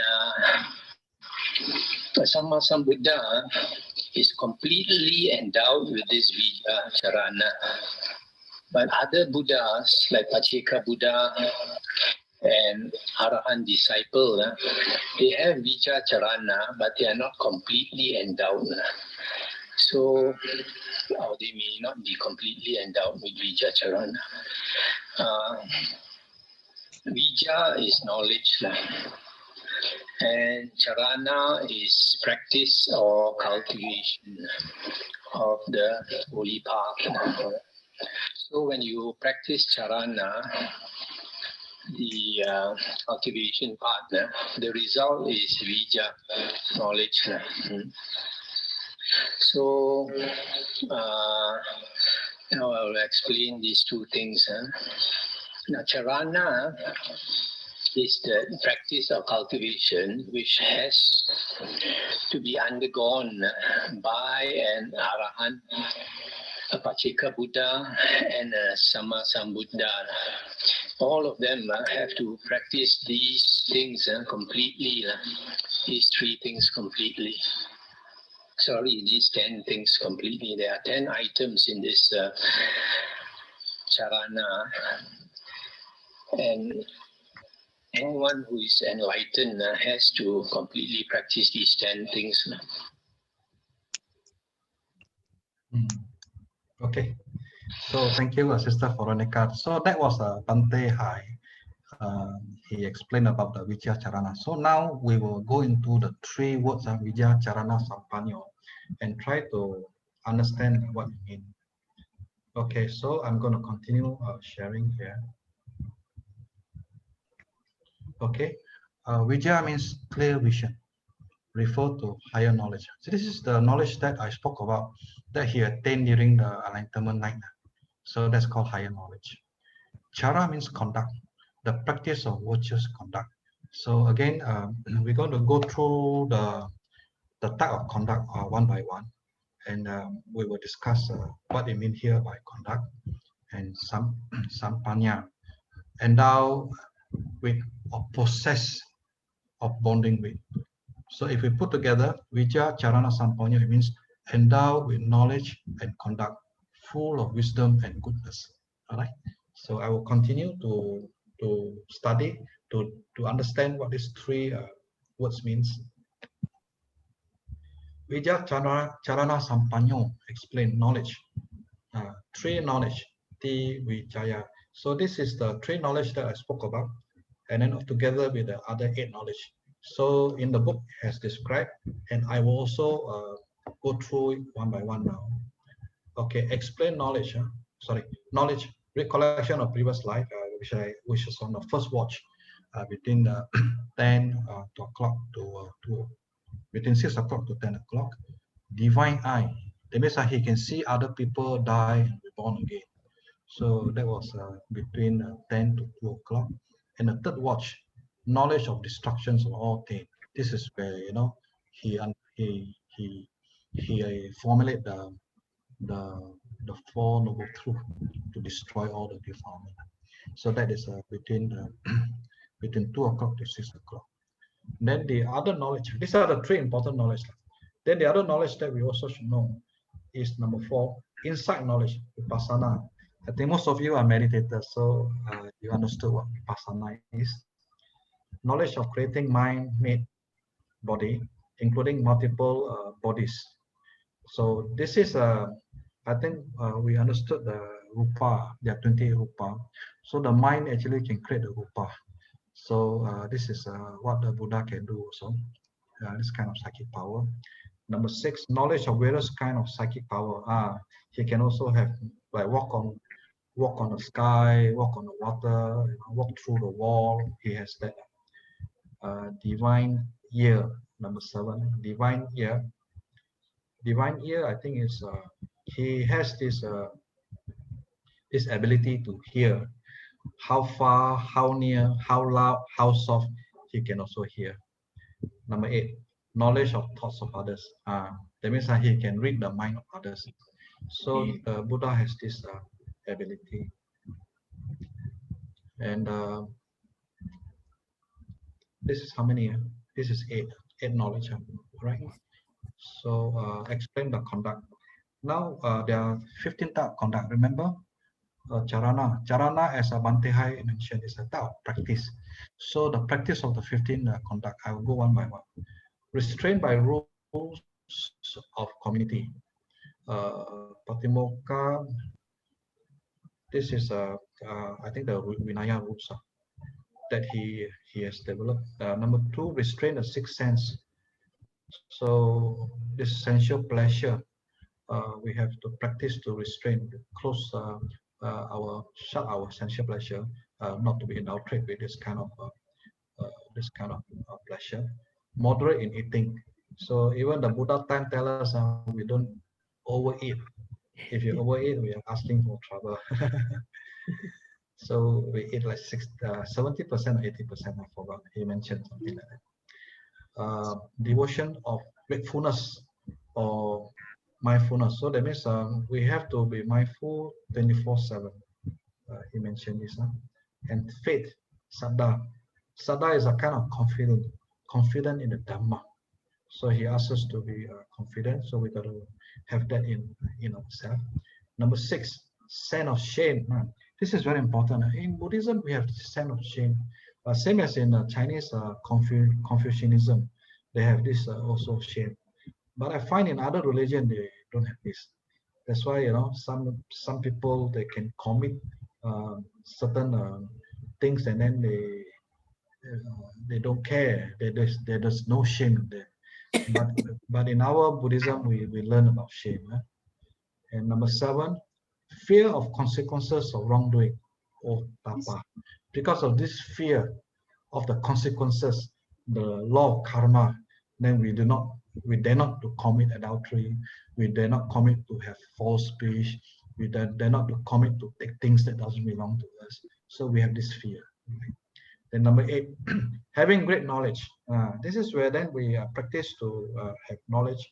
Speaker 15: the Sammasambuddho is completely endowed with this Vijja Carana. But other Buddhas, like Pacceka Buddha and Arahant disciple, they have Vijja Carana, but they are not completely endowed. So, or they may not be completely endowed with Vijja Carana. Vijja is knowledge, and Charana is practice or cultivation of the holy path. So when you practice Charana, the cultivation part, the result is Vijja, knowledge. So now I will explain these two things. Now, Charana is the practice of cultivation which has to be undergone by an Arahant, a Pacceka Buddha, and a Sammasambuddho. All of them have to practice these things completely, these three things completely. Sorry, these 10 things completely. There are 10 items in this Charana. And anyone who is enlightened has to completely practice these 10 things.
Speaker 1: Okay, so thank you, Sister Veronica. So that was Bante Hai. He explained about the Vijja Carana. So now we will go into the three words of Vijja Carana-sampanno and try to understand what it means. Okay, so I'm going to continue sharing here. Okay, Vijja means clear vision, refer to higher knowledge. So this is the knowledge that I spoke about that he attained during the enlightenment night. So that's called higher knowledge. Chara means conduct, the practice of virtuous conduct. So again, we're going to go through the type of conduct one by one, and we will discuss what they mean here by conduct and sampanno, endow with or possess of bonding with. So if we put together Vijja Carana-sampanno, it means endowed with knowledge and conduct, full of wisdom and goodness. All right. So I will continue to study to understand what these three words means. Vijja Carana-sampanno explain knowledge. Three knowledge, Ti Vijaya. So this is the three knowledge that I spoke about, and then together with the other 8 knowledge. So in the book it has described, and I will also go through it one by one now. Okay, explain knowledge. Knowledge, recollection of previous life, which is on the first watch between 10 o'clock to 2, between 6 o'clock to 10 o'clock. Divine eye, that means he can see other people die and reborn again. So that was between 10 to 2 o'clock. And the third watch, knowledge of destructions of all things. This is where he formulate the four noble truths to destroy all the defilement. So that is between 2 o'clock to 6 o'clock. Then the other knowledge, these are the three important knowledge. Then the other knowledge that we also should know is number 4, insight knowledge, vipassana. I think most of you are meditators, so you understood what vipassana is. Knowledge of creating mind-made body, including multiple bodies. So this is I think we understood the rupa. There are 20 rupa. So the mind actually can create a rupa. So this is what the Buddha can do also. This kind of psychic power. Number 6, knowledge of various kind of psychic power. He can also have like walk on the sky, walk on the water, walk through the wall. He has that. Divine ear, number 7, divine ear. Divine ear, I think is he has this ability to hear how far, how near, how loud, how soft. He can also hear. Number 8, knowledge of thoughts of others. That means he can read the mind of others. So Buddha has this ability. And this is how many? This is 8 knowledge, right? So explain the conduct. Now there are 15 types of conduct. Remember, Charana. Charana, as Bante Hai mentioned, is a type of practice. So the practice of the 15 conduct, I will go one by one. Restrained by rules of community. Patimokkha. This is I think the Vinaya rules that he has developed. Number 2, restrain the 6th sense. So this sensual pleasure, we have to practice to restrain, close shut our sensual pleasure, not to be indulged with this kind of pleasure. Moderate in eating. So even the Buddha time tells us we don't overeat. If you overeat, we are asking for trouble. So we eat like 70% or 80%. I forgot. He mentioned something like that. Devotion of wakefulness or mindfulness. So that means we have to be mindful 24/7. He mentioned this. And faith, saddha. Saddha is a kind of confident in the Dhamma. So he asks us to be confident. So we got to have that in ourselves. Number 6, sense of shame. This is very important. In Buddhism, we have sense of shame. Same as in Chinese Confucianism, they have this also shame. But I find in other religion they don't have this. That's why some people they can commit certain things and then they don't care. There's no shame there. But in our Buddhism we learn about shame. And number 7, fear of consequences of wrongdoing or tapa. Because of this fear of the consequences, the law of karma, then we dare not to commit adultery, we dare not commit to have false speech, we dare not to commit to take things that doesn't belong to us. So we have this fear. Then number 8, having great knowledge. This is where then we practice to have knowledge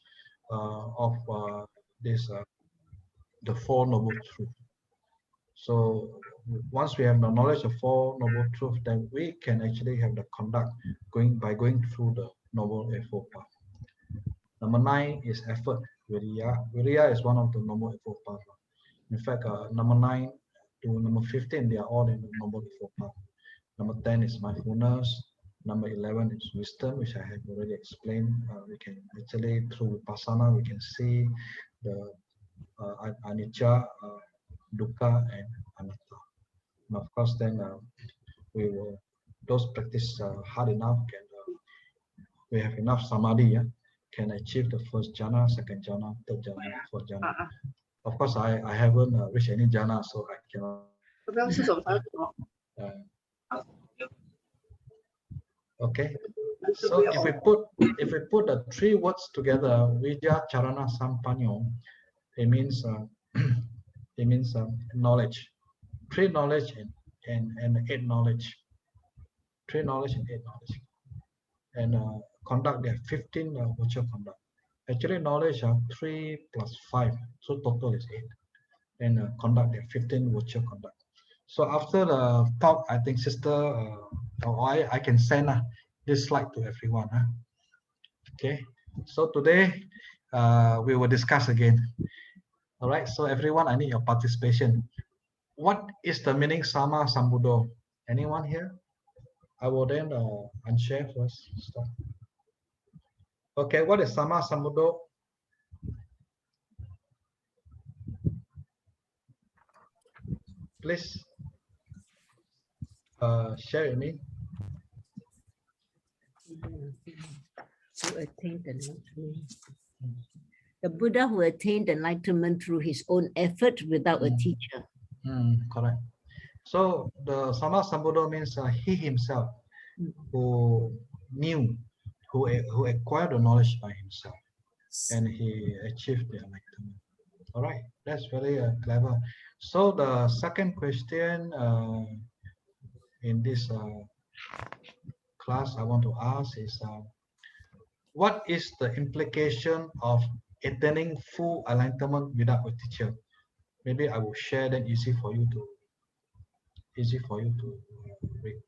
Speaker 1: of the 4 noble truths. So once we have the knowledge of 4 noble truths, then we can actually have the conduct by going through the noble eightfold path. Number 9 is effort, viriya. Viriya is one of the noble eightfold path. In fact, number 9 to number 15, they are all in the noble eightfold path. Number 10 is mindfulness. Number 11 is wisdom, which I have already explained. We can actually, through vipassana, we can see the anicca, dukkha, and anatta. And of course, then those practice hard enough, we have enough samadhi, can achieve the first jhana, second jhana, third jhana, fourth jhana. Of course, I haven't reached any jhana, so I cannot. Okay, so if we put the 3 words together, Vijja, Carana-sampanno, it means knowledge, 3 knowledge and 8 knowledge. 3 knowledge and 8 knowledge. And conduct, there are 15 virtual conduct. Actually, knowledge are 3 plus 5, so total is 8. And conduct, there are 15 virtual conduct. So after the talk, I think sister, I can send this slide to everyone. Okay, so today we will discuss again. All right, so everyone, I need your participation. What is the meaning Sammasambuddho? Anyone here? I will then unshare first. Stop. Okay, what is Sammasambuddho? Please share with me.
Speaker 12: To attain the enlightenment. The Buddha who attained enlightenment through his own effort without a teacher.
Speaker 1: Correct. So the Sammasambuddho means he himself who knew, who acquired the knowledge by himself, and he achieved the enlightenment. All right, that's very clever. So the second question in this class I want to ask is, what is the implication of attaining full enlightenment without a teacher? Maybe I will share that easy for you to read.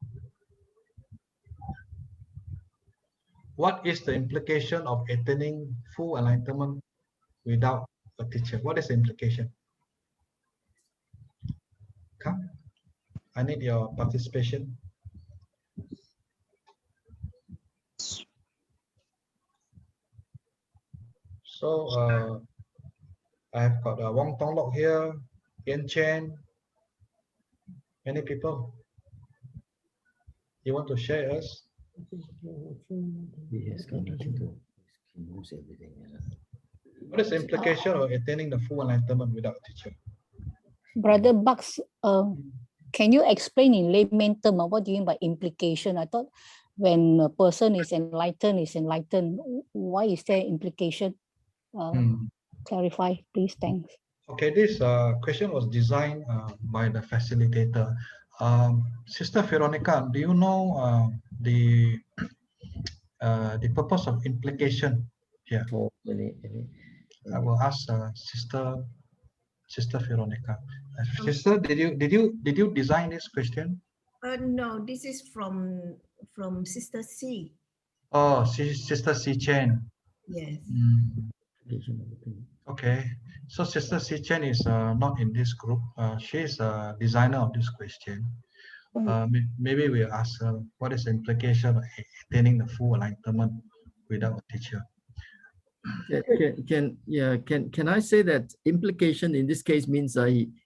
Speaker 1: What is the implication of attaining full enlightenment without a teacher? What is the implication? Come, I need your participation. So I have got Wong Tong Lok here, Ian Chen. Many people. You want to share us?
Speaker 10: Yes, he knows everything.
Speaker 1: What is the implication of attaining the full enlightenment without a teacher?
Speaker 6: Brother Bucks, can you explain in layman term what do you mean by implication? I thought when a person is enlightened. Why is there implication? Clarify, please. Thanks.
Speaker 1: Okay, this question was designed by the facilitator. Sister Veronica, do you know the purpose of implication here? I will ask Sister Veronica. Sister, did you design this question?
Speaker 2: No, this is from Sister C.
Speaker 1: Oh, Sister C Chen.
Speaker 2: Yes.
Speaker 1: Okay, so Sister C Chen is not in this group. She is a designer of this question. Maybe we'll ask her what is the implication of attaining the full enlightenment without a teacher.
Speaker 10: Can I say that implication in this case means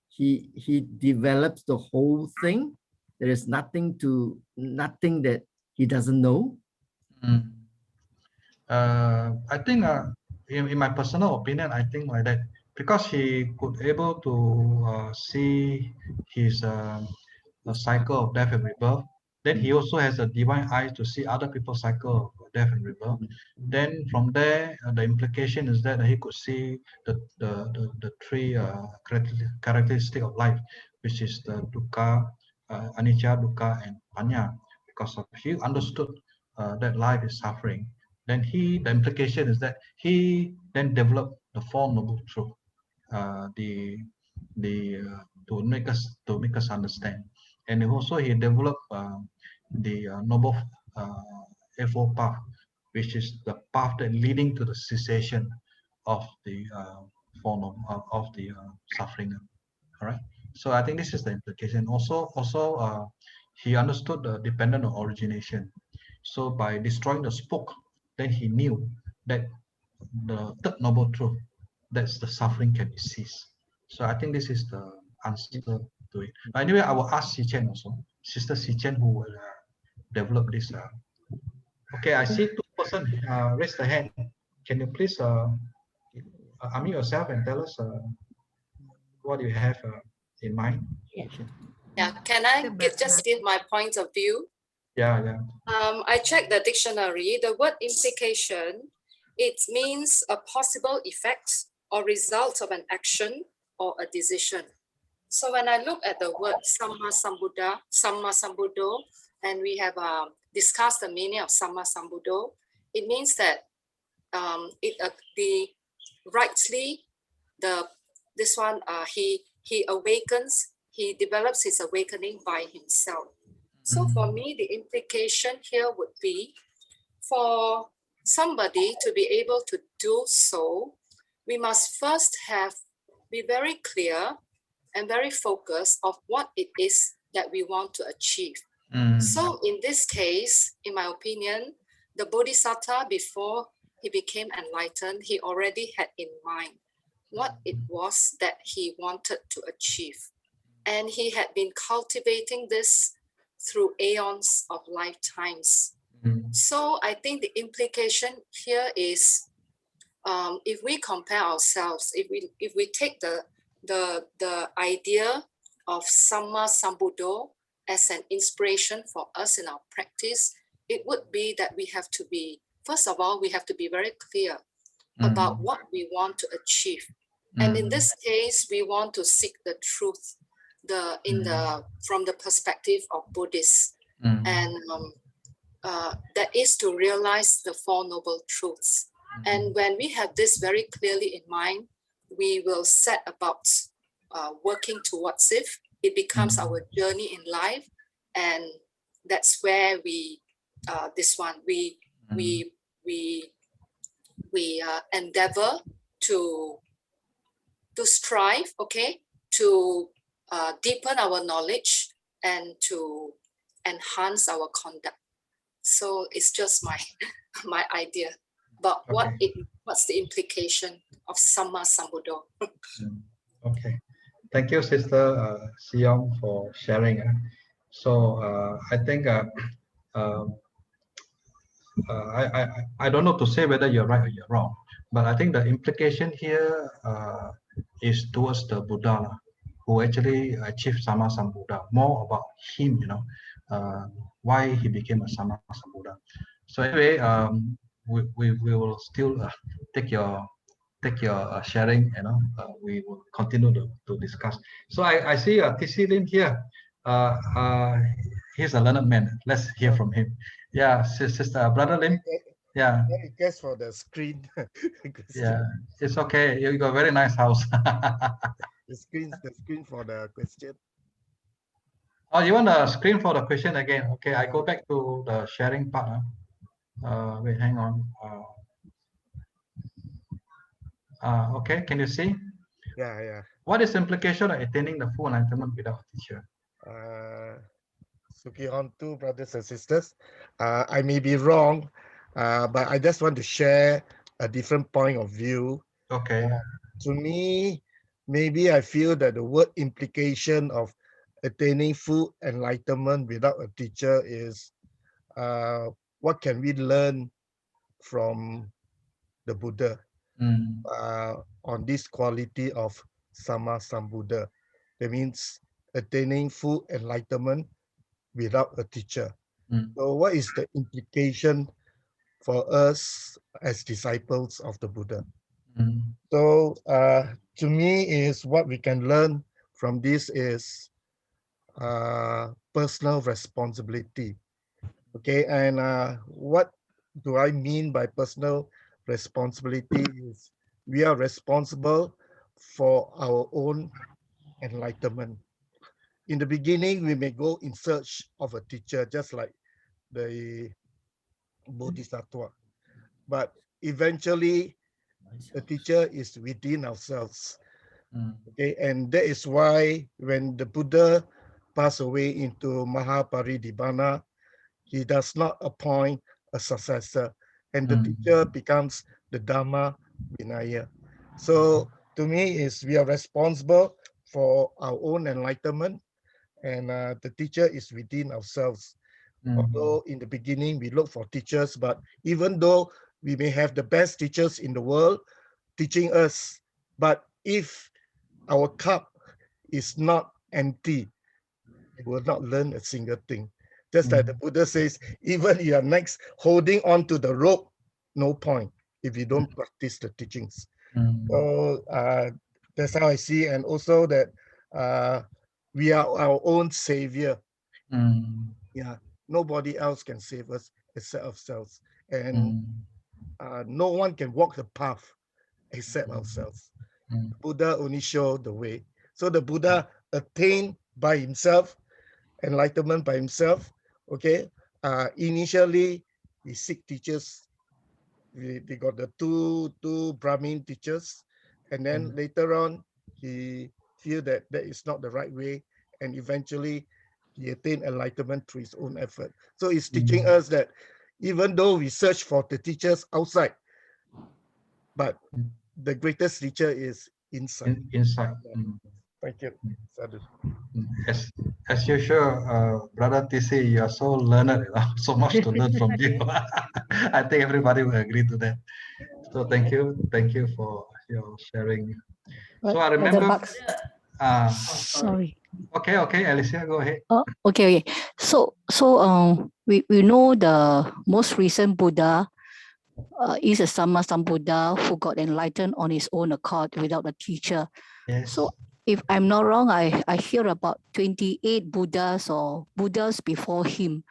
Speaker 10: he develops the whole thing? There is nothing that he doesn't know.
Speaker 1: I think in my personal opinion, I think like that, because he could able to see his cycle of death and rebirth. Then he also has a divine eye to see other people's cycle of death and rebirth. Then from there, the implication is that he could see the three characteristic of life, which is the dukkha, anicca, dukkha, and panya. Because of he understood that life is suffering. Then the implication is that he then developed the Four Noble Truths, to make us understand. And also he developed the Noble Eightfold Path, which is the path that leading to the cessation of the suffering. All right. So I think this is the implication. Also, he understood the dependent on origination. So by destroying the spoke, then he knew that the third noble truth, that's the suffering can be ceased. So I think this is the answer to it. But anyway, I will ask Si Chen also, Sister Si Chen, who will develop this. Okay, I see two persons raise the hand. Can you please unmute yourself and tell us what you have in mind?
Speaker 3: Yeah, can I just give my point of view?
Speaker 1: Yeah.
Speaker 3: I checked the dictionary. The word implication, it means a possible effect or result of an action or a decision. So when I look at the word Sammasambuddho, and we have discussed the meaning of Sammasambuddho. It means that he awakens, he develops his awakening by himself. So for me, the implication here would be, for somebody to be able to do so, we must first be very clear and very focused of what it is that we want to achieve. So in this case, in my opinion, the Bodhisattva, before he became enlightened, he already had in mind what it was that he wanted to achieve. And he had been cultivating this through aeons of lifetimes. So I think the implication here is, if we compare ourselves, if we take the idea of Sammasambuddho as an inspiration for us in our practice, it would be that we have to be, first of all, we have to be very clear about what we want to achieve. And in this case, we want to seek the truth from the perspective of Buddhists. And that is to realize the Four Noble Truths. And when we have this very clearly in mind, we will set about working towards it. It becomes our journey in life, and that's where we endeavor to strive, to deepen our knowledge and to enhance our conduct. So it's just my idea. But what's the implication of Sammasambuddho?
Speaker 1: Okay. Thank you, Sister Siong, for sharing. So I think I don't know to say whether you're right or you're wrong, but I think the implication here is towards the Buddha, who actually achieved Sammasambuddho. More about him, why he became a Sammasambuddho. So anyway, we will still take your sharing. We will continue to discuss. So I see TC Lin here. He's a learned man. Let's hear from him. Yeah, sister, brother Lim. Yeah.
Speaker 11: Guess for the screen.
Speaker 1: Yeah, it's okay. You got a very nice house.
Speaker 11: the screen for the question.
Speaker 1: Oh, you want the screen for the question again? Okay, I go back to the sharing part. Wait, hang on. Okay, can you see?
Speaker 11: Yeah.
Speaker 1: What is the implication of attaining the full enlightenment without a teacher?
Speaker 11: Sukihantu, brothers and sisters, I may be wrong, but I just want to share a different point of view.
Speaker 1: Okay.
Speaker 11: To me, maybe I feel that the word implication of attaining full enlightenment without a teacher is what can we learn from the Buddha on this quality of Sammasambuddho. That means attaining full enlightenment without a teacher. So what is the implication for us as disciples of the Buddha? So to me, is what we can learn from this is personal responsibility. Okay, and what do I mean by personal responsibility is we are responsible for our own enlightenment. In the beginning, we may go in search of a teacher, just like the Bodhisattva. But eventually, the teacher is within ourselves. Okay, and that is why when the Buddha passed away into Mahaparidibhana, he does not appoint a successor, and the teacher becomes the Dhamma Vinaya. So to me, is we are responsible for our own enlightenment, and the teacher is within ourselves. Although in the beginning we look for teachers, but even though we may have the best teachers in the world teaching us, but if our cup is not empty, we will not learn a single thing. Just like the Buddha says, even you are next holding on to the rope, no point if you don't practice the teachings. So that's how I see, and also that we are our own savior. Yeah, nobody else can save us except ourselves. And no one can walk the path except ourselves. Buddha only showed the way. So the Buddha attained by himself, enlightenment by himself. Okay. Initially, he seek teachers. They got the two Brahmin teachers, and then later on, he feel that that is not the right way, and eventually, he attained enlightenment through his own effort. So he's teaching us that even though we search for the teachers outside, but the greatest teacher is inside.
Speaker 1: Inside.
Speaker 11: Thank you. Sadhu.
Speaker 1: As usual, Brother TC, you are so learned, so much to learn from you. I think everybody will agree to that. So thank you for your sharing. So I remember.
Speaker 6: Sorry.
Speaker 1: Okay, Alicia, go ahead.
Speaker 6: Okay. So we know the most recent Buddha is a Sammasambuddho who got enlightened on his own accord without a teacher.
Speaker 1: Yes.
Speaker 6: So if I'm not wrong, I hear about 28 Buddhas or Buddhas before him.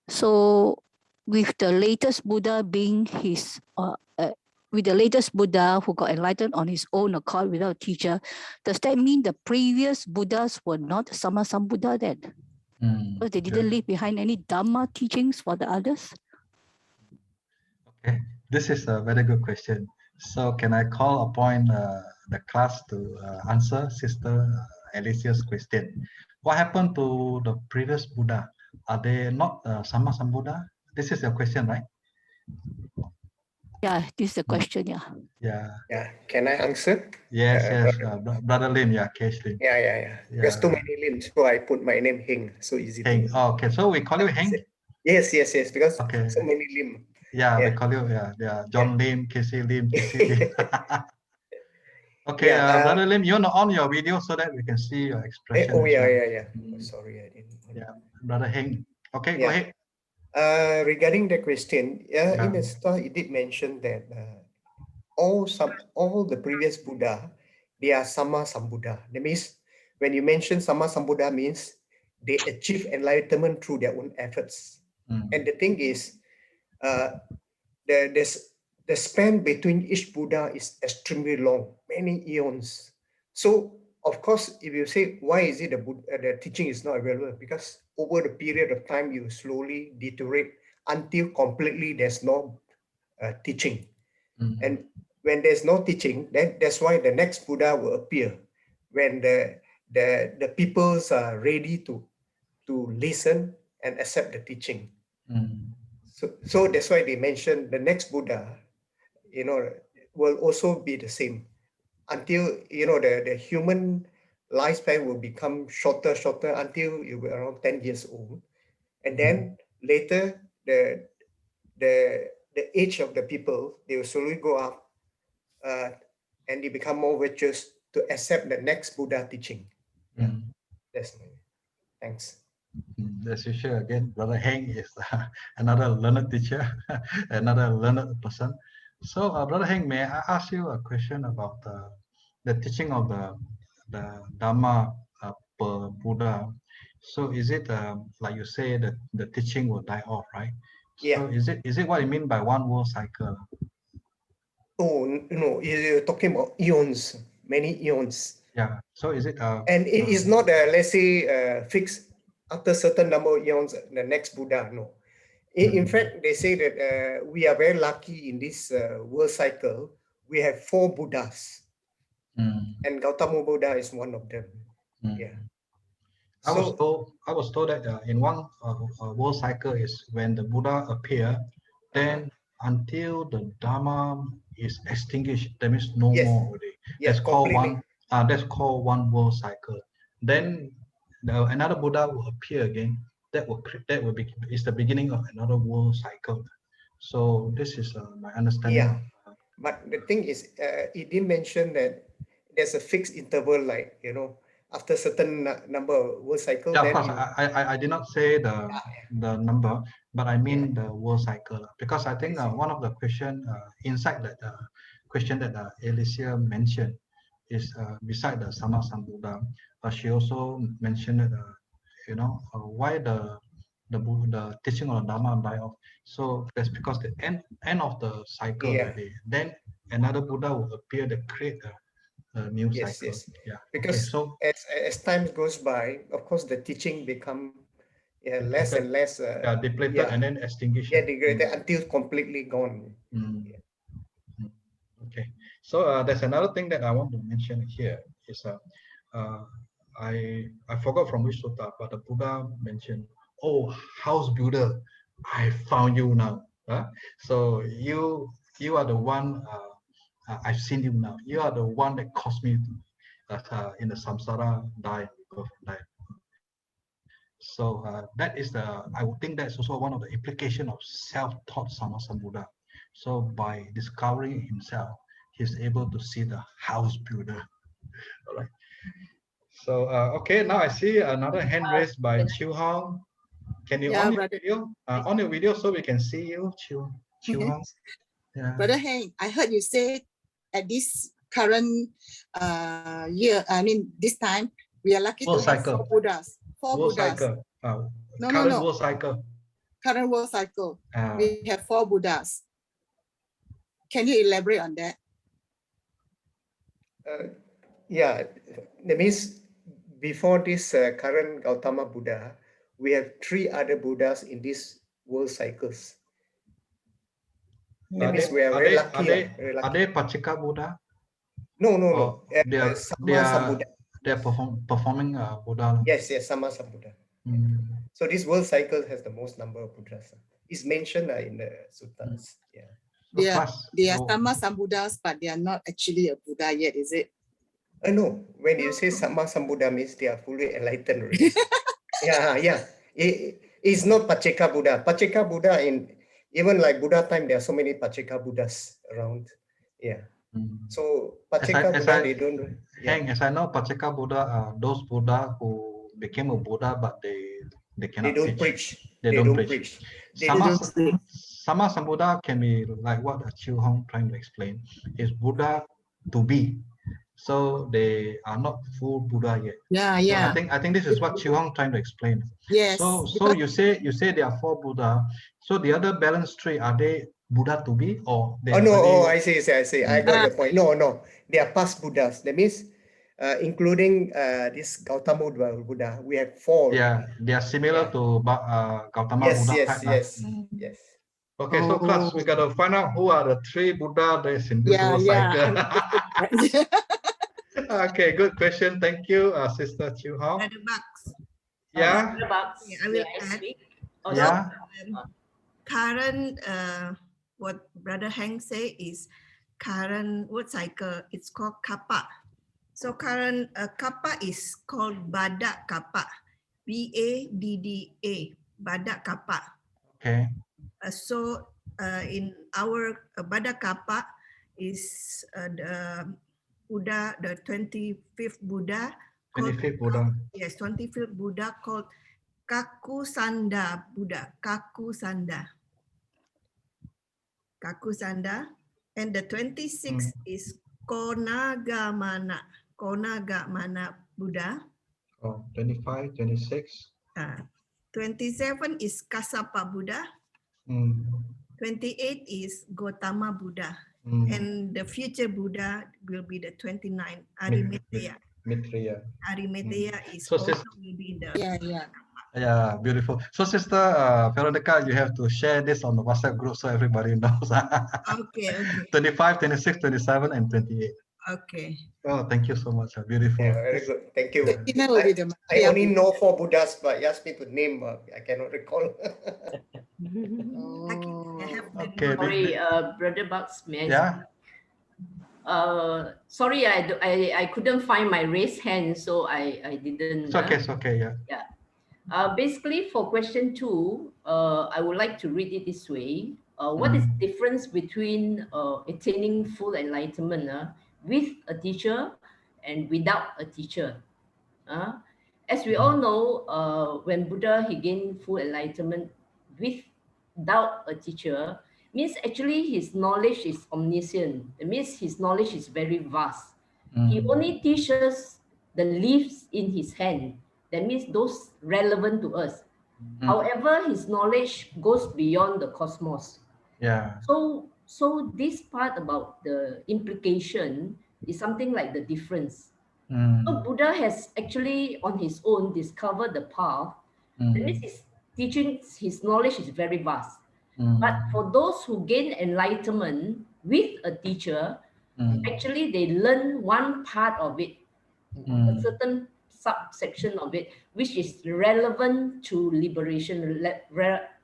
Speaker 6: So with the latest Buddha being with the latest Buddha who got enlightened on his own accord without a teacher, does that mean the previous Buddhas were not Sammasambuddho then? Because they didn't leave behind any Dhamma teachings for the others?
Speaker 1: Okay, this is a very good question. So can I call upon the class to answer Sister Alicia's question? What happened to the previous Buddha? Are they not Sammasambuddho? This is your question, right?
Speaker 6: Yeah, this is the question, yeah.
Speaker 13: Yeah, can I answer?
Speaker 1: Yes, Brother Lim, Kesh Lim.
Speaker 13: Yeah. There's too many limbs, so I put my name Heng, so easy
Speaker 1: Heng.
Speaker 13: to...
Speaker 1: Okay, so we call you Heng?
Speaker 13: Yes, because so many lim.
Speaker 1: Yeah, we call you John Lim, Casey Lim, Casey Lim. Okay, Brother Lim, you want to on your video so that we can see your expression.
Speaker 13: Yeah. Sorry, I didn't.
Speaker 1: Yeah, Brother Heng. Okay, go ahead.
Speaker 13: Regarding the question, in the start, it did mention that all the previous Buddha, they are Sammasambuddho. That means when you mention Sammasambuddho means they achieve enlightenment through their own efforts. And the thing is, the span between each Buddha is extremely long, many eons. So of course, if you say why is it the teaching is not available, because over the period of time you slowly deteriorate until completely there's no teaching. And when there's no teaching, that's why the next Buddha will appear when the peoples are ready to listen and accept the teaching. So that's why they mentioned the next Buddha, will also be the same until the human lifespan will become shorter until you were around 10 years old, and then later the age of the people, they will slowly go up, and they become more virtuous to accept the next Buddha teaching. That's my thanks.
Speaker 1: As usual, again, Brother Heng is another learned teacher, another learned person. So, Brother Heng, may I ask you a question about the teaching of the Dhamma per Buddha? So, is it like you say that the teaching will die off, right? So, is it what you mean by one world cycle?
Speaker 13: Oh no, you're talking about eons, many eons.
Speaker 1: Yeah. So, is it?
Speaker 13: And it is not let's say fixed. After certain number of eons, the next Buddha, no. In fact, they say that we are very lucky in this world cycle. We have 4 Buddhas, and Gautama Buddha is one of them. Yeah.
Speaker 1: I was told that in one world cycle is when the Buddha appear, then until the Dhamma is extinguished, that means no more already. That's called one. That's called one world cycle. Then another Buddha will appear again. That will be is the beginning of another world cycle. So this is my understanding.
Speaker 13: Yeah, but the thing is, it didn't mention that there's a fixed interval, like after certain number of world cycle.
Speaker 1: Yeah, of course. I did not say the number, but I mean the world cycle, because I think one of the question inside that question that Alicia mentioned is beside the Sammasambuddho, she also mentioned that why the the teaching of the Dhamma die off. So that's because the end of the cycle already. Then another Buddha will appear to create a new cycle.
Speaker 13: Yes.
Speaker 1: Yeah.
Speaker 13: Because
Speaker 1: so
Speaker 13: as time goes by, of course, the teaching become less and less.
Speaker 1: Depleted and then extinguished.
Speaker 13: Degraded until completely gone.
Speaker 1: Okay. So there's another thing that I want to mention here is I forgot from which sutta, but the Buddha mentioned, "Oh, house builder, I found you now." So you are the one. I've seen you now. You are the one that caused me to, in the samsara die. So that is I would think that's also one of the implication of self-taught Sammasambuddho. So by discovering himself, he's able to see the house builder. All right. So okay, now I see another hand raised by Chiu Hong. Can you on your video? On your video so we can see you, Chiu Hong. Yeah.
Speaker 17: Brother Heng, I heard you say at this current year, I mean this time, we are lucky
Speaker 1: World
Speaker 17: to have
Speaker 1: cycle.
Speaker 17: 4 Buddhas. 4
Speaker 1: World
Speaker 17: Buddhas.
Speaker 1: cycle.
Speaker 17: No.
Speaker 1: World cycle.
Speaker 17: Current world cycle. We have 4 Buddhas. Can you elaborate on that?
Speaker 13: Yeah, that means before this current Gautama Buddha, we have 3 other Buddhas in these world cycles. That means we are very lucky.
Speaker 1: Are they Pachika Buddha?
Speaker 13: No.
Speaker 1: They are performing Buddha.
Speaker 13: Yes, Sammasambuddho. So this world cycle has the most number of Buddhas. It's mentioned in the suttas.
Speaker 17: They are Sammasambuddhas, but they are not actually a Buddha yet, is it?
Speaker 13: No. When you say Sammasambuddho means they are fully enlightened already. Yeah. It's not Pacheka Buddha. Pacheka Buddha, even like Buddha time, there are so many Pacheka Buddhas around. Yeah. So Pacheka Buddha, they don't.
Speaker 1: As I know, Pacheka Buddha are those Buddha who became a Buddha, but they cannot
Speaker 13: preach.
Speaker 1: They don't preach. Sammasambuddho can be like what Chiu Hong trying to explain is Buddha to be. So they are not full Buddha yet.
Speaker 17: Yeah.
Speaker 1: So I think this is what Chiu Hong trying to explain.
Speaker 17: Yes.
Speaker 1: So you say there are 4 Buddha. So the other balance 3, are they Buddha to be or they?
Speaker 13: I see. I got your point. No. They are past Buddhas. That means including this Gautama Buddha, we have 4.
Speaker 1: Yeah, they are similar to Gautama Buddha.
Speaker 13: Yes.
Speaker 1: Okay, so class, we gotta find out who are the 3 Buddha that's in this world cycle. Okay, good question. Thank you, Sister Chiu Hong. Yeah.
Speaker 2: I will add. Current, what Brother Heng say is current world cycle. It's called kappa. So current kappa is called Badak kappa. BADDA. Badak kappa.
Speaker 1: Okay.
Speaker 2: So in our Badak kappa is the Buddha, the 25th Buddha.
Speaker 1: 25th Buddha.
Speaker 2: Yes, 25th Buddha called Kakusanda Buddha. Kakusanda. And the 26th is Konagamana Buddha.
Speaker 1: 25, 26.
Speaker 2: 27 is Kassapa Buddha. 28 is Gautama Buddha. And the future Buddha will be the 29th, Arimathea. Arimathea is
Speaker 1: so
Speaker 2: also will be in the
Speaker 1: Yeah, beautiful. So Sister Veronica, you have to share this on the WhatsApp group so everybody knows.
Speaker 2: Okay.
Speaker 1: 25, 26, 27, and 28.
Speaker 2: Okay.
Speaker 1: Oh, thank you so much. Beautiful.
Speaker 13: Yeah, very good. Thank you. I only know 4 Buddhas, but you asked me to name. I cannot recall.
Speaker 1: Okay.
Speaker 4: Sorry, Brother Bucks, may I? Sorry, I couldn't find my raised hand, so I didn't.
Speaker 1: It's okay.
Speaker 4: Yeah. Basically, for question 2, I would like to read it this way. What is the difference between attaining full enlightenment with a teacher and without a teacher? As we all know, when Buddha he gained full enlightenment without a teacher, means actually his knowledge is omniscient. It means his knowledge is very vast. He only teaches the leaves in his hand. That means those relevant to us. However, his knowledge goes beyond the cosmos.
Speaker 1: Yeah.
Speaker 4: So this part about the implication is something like the difference. So Buddha has actually on his own discovered the path. That means his teaching, his knowledge is very vast. But for those who gain enlightenment with a teacher, actually they learn one part of it, a certain subsection of it, which is relevant to liberation,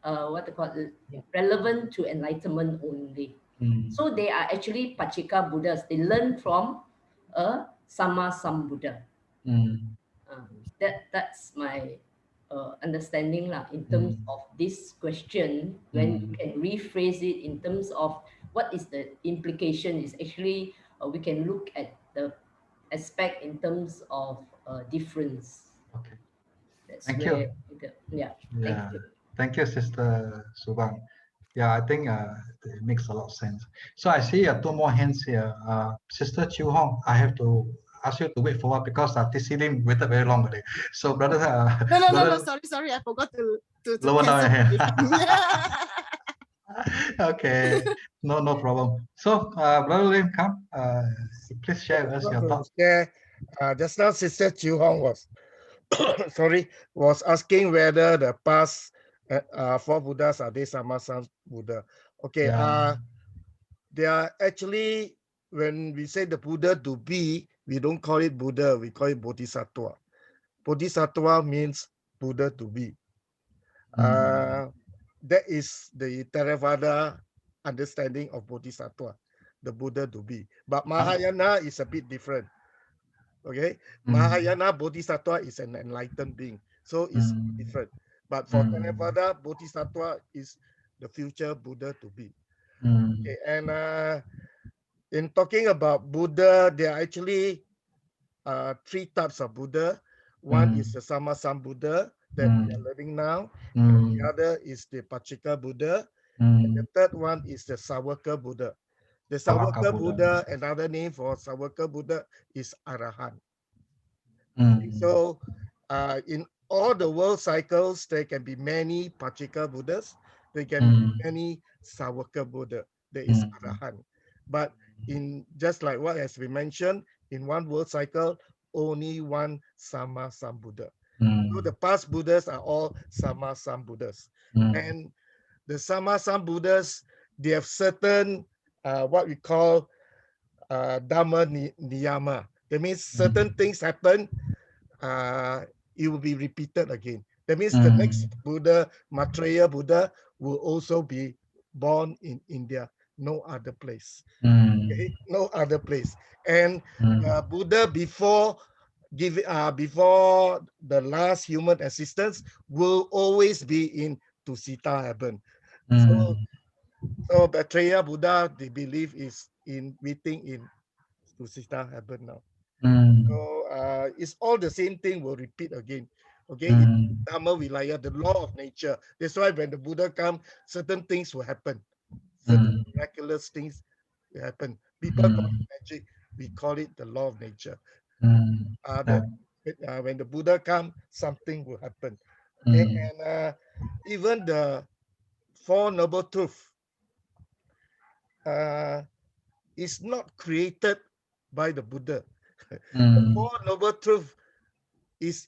Speaker 4: what they call it, relevant to enlightenment only. So they are actually Pachika Buddhas. They learn from a Sammasambuddho. That's my understanding lah, in terms of this question. When you can rephrase it in terms of what is the implication, is actually we can look at the aspect in terms of difference.
Speaker 1: Okay.
Speaker 4: That's
Speaker 1: Thank
Speaker 4: where
Speaker 1: you.
Speaker 4: Yeah.
Speaker 1: Yeah.
Speaker 4: Thank you.
Speaker 1: Thank you, Sister Subang. Yeah, I think it makes a lot of sense. So I see 2 more hands here. Sister Chiu Hong, I have to ask you to wait for a while because TC Lim waited very long already. So brother,
Speaker 17: No. Sorry. I forgot to
Speaker 1: lower down your hand.
Speaker 17: Yeah.
Speaker 1: Okay, no problem. So brother Lim, come. Please share with us your thoughts.
Speaker 11: Yeah, just now Sister Chiu Hong was was asking whether the past 4 Buddhas are they Sammasambuddho. Okay, they are actually, when we say the Buddha to be, we don't call it Buddha, we call it Bodhisattva. Bodhisattva means Buddha to be. That is the Theravada understanding of Bodhisattva, the Buddha to be. But Mahayana is a bit different. Okay, Mahayana Bodhisattva is an enlightened being, so it's different. But for Theravada, Bodhisattva is the future Buddha to be. Okay, and in talking about Buddha, there are actually 3 types of Buddha. One is the Sammasambuddho that we are learning now. And the other is the Pachika Buddha. And the third one is the Sawaka Buddha. The Sawaka Buddha, another name for Sawaka Buddha is Arahant. So in all the world cycles, there can be many Pachika Buddhas. There can be many Sawaka Buddha. There is Arahant. But in just like what has been mentioned, in one world cycle, only one Sammasambuddho. So the past Buddhas are all Sammasambuddhas. And the Sammasambuddhas, they have certain what we call Dhamma Niyama. That means certain things happen, it will be repeated again. That means the next Buddha, Maitreya Buddha, will also be born in India, no other place. Okay? No other place. And Buddha before the last human existence will always be in Tusita heaven. So Maitreya Buddha, they believe, is waiting in Tusita heaven now. So it's all the same thing will repeat again. Okay, Dhamma Vilaya, the law of nature. That's why when the Buddha comes, certain things will happen. Certain miraculous things will happen. People call it magic. We call it the law of nature. When the Buddha comes, something will happen. Okay? And even the 4 Noble Truths is not created by the Buddha. The 4 Noble Truths is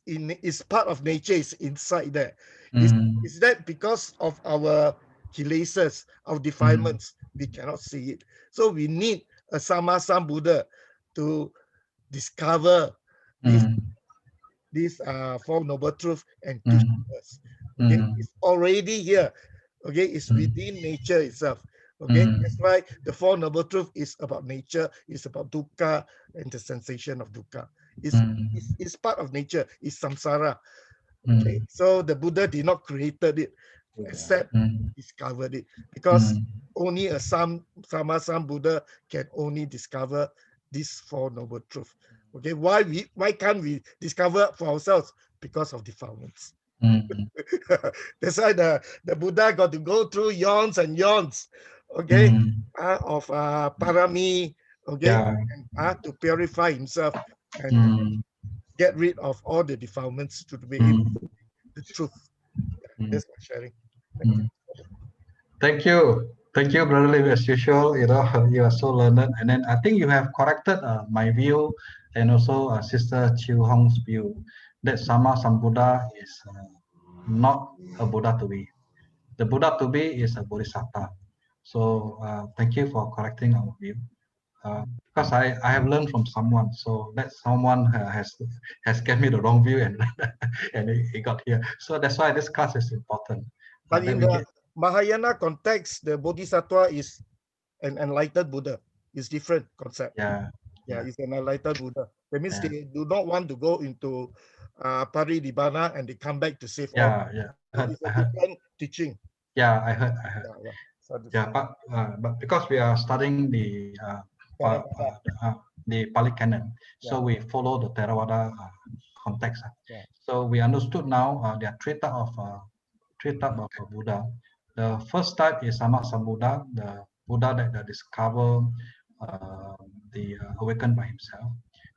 Speaker 11: part of nature, is inside there. Is that because of our kilesas, our defilements, we cannot see it. So we need a Sammasambuddho to discover these 4 Noble Truths and teach us. Okay, it's already here. Okay, it's within nature itself. Okay, that's why the 4 Noble Truths is about nature, it's about dukkha and the sensation of dukkha. It's part of nature, it's samsara. Okay, so the Buddha did not created it, except discovered it, because only a Sammasambuddho can only discover these 4 Noble Truths. Okay, why can't we discover for ourselves? Because of defilements. That's why the Buddha got to go through yawns and yawns, okay, of parami, okay, and, to purify himself and get rid of all the defilements to be able to the truth. That's my sharing.
Speaker 1: Thank you. Thank you, Brother Lim, as usual. You know, you are so learned. And then I think you have corrected my view and also Sister Chiu Hong's view that Sammasambuddho is not a Buddha to be. The Buddha to be is a Bodhisattva. So thank you for correcting our view. Because I have learned from someone, so that someone has given me the wrong view and and he got here. So that's why this class is important.
Speaker 11: But in the Mahayana context, the Bodhisattva is an enlightened Buddha. It's different concept.
Speaker 1: Yeah.
Speaker 11: It's an enlightened Buddha. That means they do not want to go into Parinibbana and they come back to save all. It's a different teaching.
Speaker 1: Yeah, I heard.
Speaker 11: Yeah,
Speaker 1: but because we are studying the Pali Canon, so we follow the Theravada context. So we understood now there are three types of Buddha. The first type is Sammasambuddho, the Buddha that discover the awakened by himself.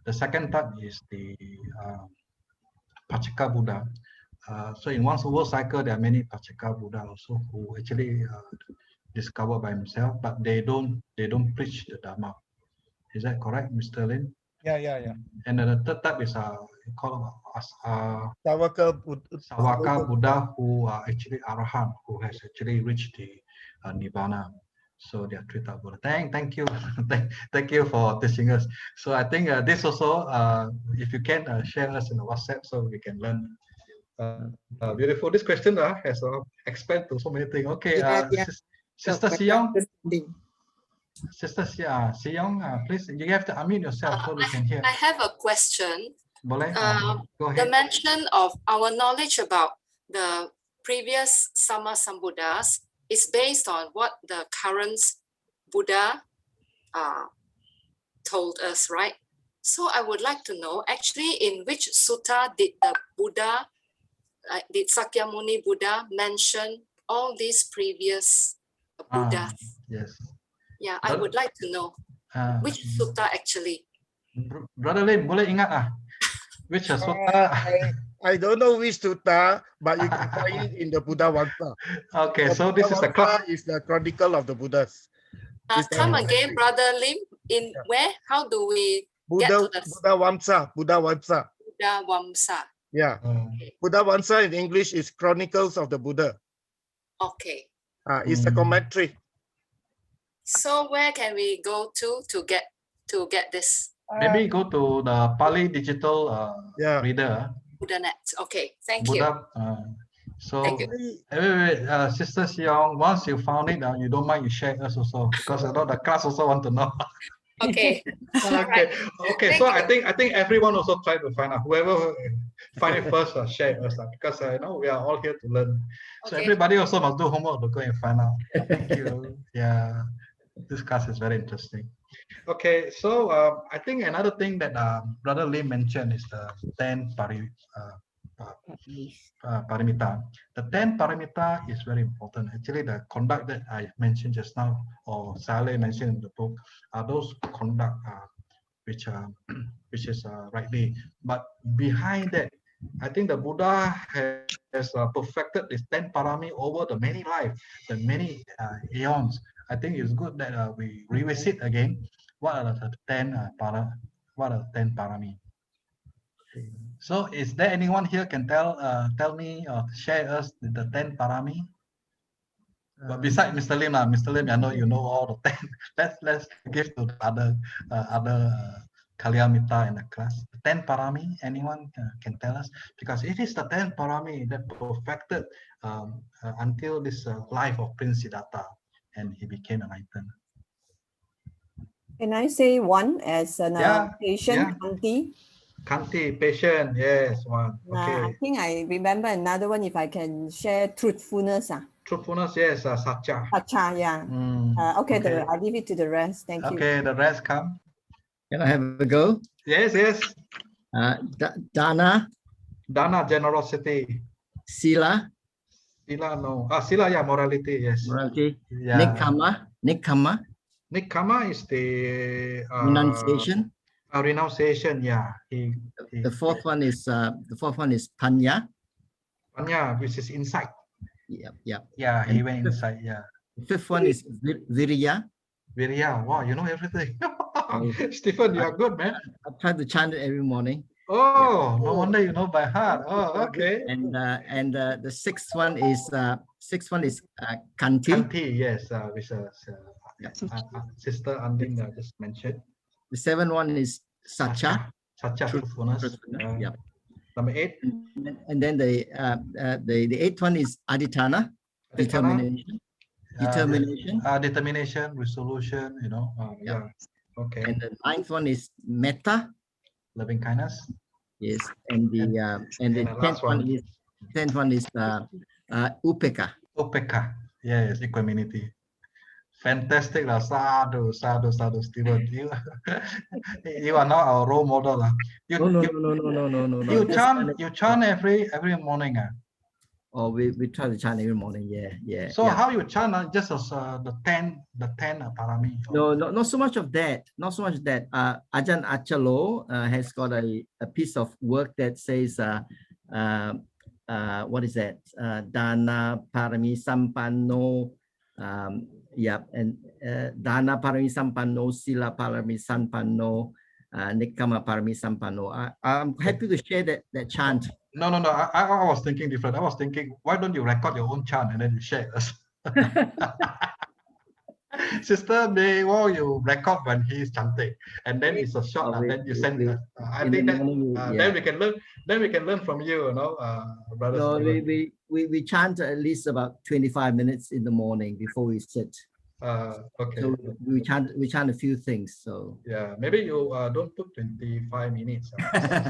Speaker 1: The second type is the Pacceka Buddha. So in one world cycle, there are many Pacceka Buddha also who actually discover by himself, but they don't preach the Dhamma. Is that correct, Mr. Lin?
Speaker 11: Yeah.
Speaker 1: And then the third type is called
Speaker 11: Savaka
Speaker 1: Buddha, who are actually Arahant, who has actually reached the Nibbana. So they are three types of Buddha. Thank you, thank you for teaching us. So I think this also, if you can share us in the WhatsApp, so we can learn. Beautiful. This question has expanded to so many things. Okay, Sister Siyong. Sister Siyong, please, you have to unmute yourself so we can hear.
Speaker 3: I have a question.
Speaker 1: Boleh? Go ahead.
Speaker 3: The mention of our knowledge about the previous Sammasambuddhas is based on what the current Buddha told us, right? So I would like to know, actually, in which sutta did the Buddha, did Sakyamuni Buddha mention all these previous Buddhas?
Speaker 1: Yes.
Speaker 3: Yeah, I would like to know which sutta actually.
Speaker 1: Brother Lim, boleh ingat which sutta?
Speaker 11: I don't know which sutta, but you can find it in the Buddha Vamsa.
Speaker 1: Okay,
Speaker 11: the
Speaker 1: so
Speaker 11: Buddha
Speaker 1: this is the class.
Speaker 11: Is the Chronicle of the Buddhas.
Speaker 3: Come again, Brother Lim. In where? How do we get to the
Speaker 11: Buddha Vamsa? Buddha Vamsa.
Speaker 3: Buddha Vamsa.
Speaker 11: Yeah. Buddha Vamsa in English is Chronicles of the Buddha.
Speaker 3: Okay.
Speaker 11: It's a commentary.
Speaker 3: So where can we go to get this?
Speaker 1: Maybe go to the Pali digital reader.
Speaker 3: Buddha.net. Okay, thank
Speaker 1: Buddha,
Speaker 3: you.
Speaker 1: So
Speaker 3: Thank you.
Speaker 1: wait, Sister Siong, once you found it, you don't mind you share us also, because I know the class also want to know.
Speaker 3: Okay.
Speaker 1: Okay. So I think everyone also try to find out. Whoever find it first, share us because I know we are all here to learn. So everybody also must do homework to go and find out. Thank you. Yeah, this class is very interesting. Okay, so I think another thing that Brother Lim mentioned is the 10 paramita. The 10 paramita is very important. Actually, the conduct that I mentioned just now, or Saleh mentioned in the book, are those conduct which is rightly. But behind that, I think the Buddha has perfected this 10 parami over the many lives, the many eons. I think it's good that we revisit again what are the 10 parami. So is there anyone here can tell me or share us the 10 parami? But besides Mr. Lim, Mr. Lim, I know you know all the 10. Let's give to the other Kalyamita in the class. 10 parami, anyone can tell us? Because it is the 10 parami that perfected until this life of Prince Siddhartha, and he became enlightened.
Speaker 8: Can I say one as an patient, Kanti?
Speaker 1: Kanti, patient, yes, one. Okay.
Speaker 8: I think I remember another one if I can share truthfulness.
Speaker 1: Truthfulness, yes, Satya.
Speaker 8: Satya, yeah. Okay, I'll leave it to the rest. Thank you.
Speaker 1: Okay, the rest come.
Speaker 10: Can I have a go?
Speaker 1: Yes.
Speaker 10: Dana.
Speaker 1: Dana, generosity.
Speaker 10: Sila.
Speaker 1: Sila, no. Sila, yeah, morality, yes.
Speaker 10: Morality.
Speaker 1: Yeah.
Speaker 10: Nikkama.
Speaker 1: Nikkama is the
Speaker 10: renunciation.
Speaker 1: Renunciation, yeah.
Speaker 10: The fourth one is Panya.
Speaker 1: Panya, which is insight.
Speaker 10: Yep.
Speaker 1: Yeah, he
Speaker 10: And
Speaker 1: went inside. Yeah.
Speaker 10: the fifth one is Virya.
Speaker 1: Virya. Wow, you know everything.
Speaker 10: Oh,
Speaker 1: Stephen, you are good, man.
Speaker 10: I try to chant it every morning.
Speaker 1: Oh, no wonder you know by heart. Oh, okay.
Speaker 10: And the sixth one is Kanti.
Speaker 1: Kanti, yes, which Sister Andin just mentioned.
Speaker 10: The seventh one is Sacha.
Speaker 1: Sacha, truthfulness.
Speaker 10: Yep.
Speaker 1: Number 8.
Speaker 10: And then the eighth one is Aditana. Determination.
Speaker 1: Determination, resolution, you know. Yeah. Okay.
Speaker 10: And the ninth one is Metta.
Speaker 1: Loving kindness.
Speaker 10: Yes. And the tenth one is Upeka.
Speaker 1: Upeka. Yes, equanimity. Fantastic, sadhu, Stephen. You are not our role model.
Speaker 10: No.
Speaker 1: You chant every morning.
Speaker 10: Oh, we try to chant every morning. Yeah.
Speaker 1: So how you chant? Just as the 10 parami?
Speaker 10: No, not so much of that. Not so much of that. Ajahn Achalo has got a piece of work that says what is that? Dana parami sampanno. And Dana parami sampanno, Sila parami sampanno, Nikama parami sampanno. I'm happy to share that chant.
Speaker 1: No. I was thinking different. I was thinking, why don't you record your own chant and then you share us? Sister May, you record when he is chanting, and then it's a short, and then you send us. I think that then we can learn. Then we can learn from you, you know, brother.
Speaker 10: No, we chant at least about 25 minutes in the morning before we sit.
Speaker 1: Okay.
Speaker 10: So we chant a few things. So
Speaker 1: yeah, maybe you don't put 25 minutes.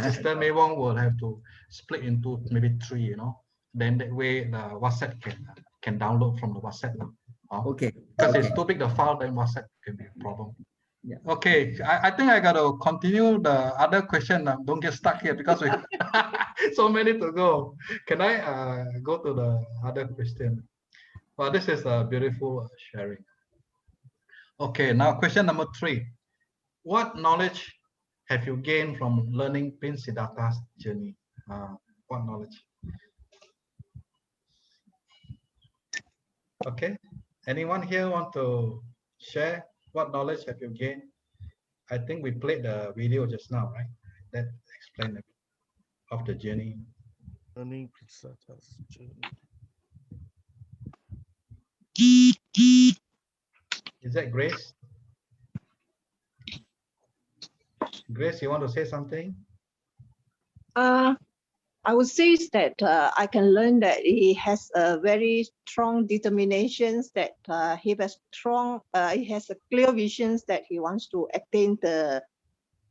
Speaker 1: Sister May Wong will have to split into maybe 3, you know. Then that way the WhatsApp can download from the WhatsApp.
Speaker 10: Okay.
Speaker 1: Because it's too big the file, then WhatsApp can be a problem.
Speaker 10: Yeah.
Speaker 1: Okay, I think I got to continue the other question. Don't get stuck here because we so many to go. Can I go to the other question? Well, this is a beautiful sharing. Okay, now question number 3. What knowledge have you gained from learning Prince Siddhartha's journey? What knowledge? Okay, anyone here want to share what knowledge have you gained? I think we played the video just now, right? That explained a bit of the journey.
Speaker 11: Learning Prince Siddhartha's journey.
Speaker 1: Is that Grace? Grace, you want to say something?
Speaker 18: I would say that I can learn that he has a very strong determination, that he has a clear visions that he wants to attain the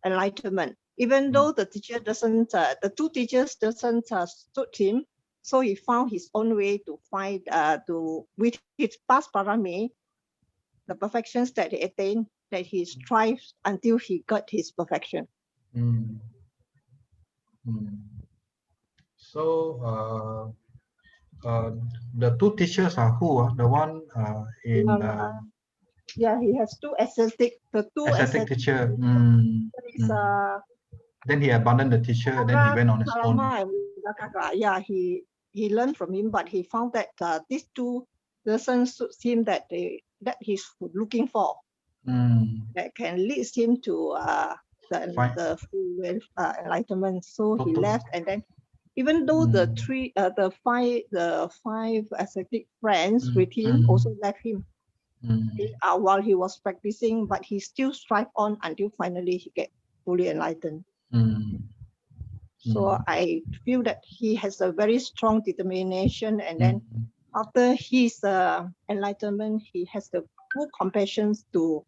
Speaker 18: enlightenment. Even though the teacher doesn't, the 2 teachers doesn't suit him, so he found his own way to find with his past parami, the perfections that he attained, that he strives until he got his perfection.
Speaker 1: So the 2 teachers are who? The one in
Speaker 18: yeah, he has 2 ascetic. The 2
Speaker 1: ascetic teacher. Then he abandoned the teacher, and then he went on his own.
Speaker 18: Yeah, he learned from him, but he found that these 2 doesn't suit him that he's looking for. That can lead him to the full enlightenment. So he left, and then even though the 5 ascetic friends with him also left him while he was practicing, but he still strived on until finally he get fully enlightened. So I feel that he has a very strong determination, and then after his enlightenment, he has the full compassion to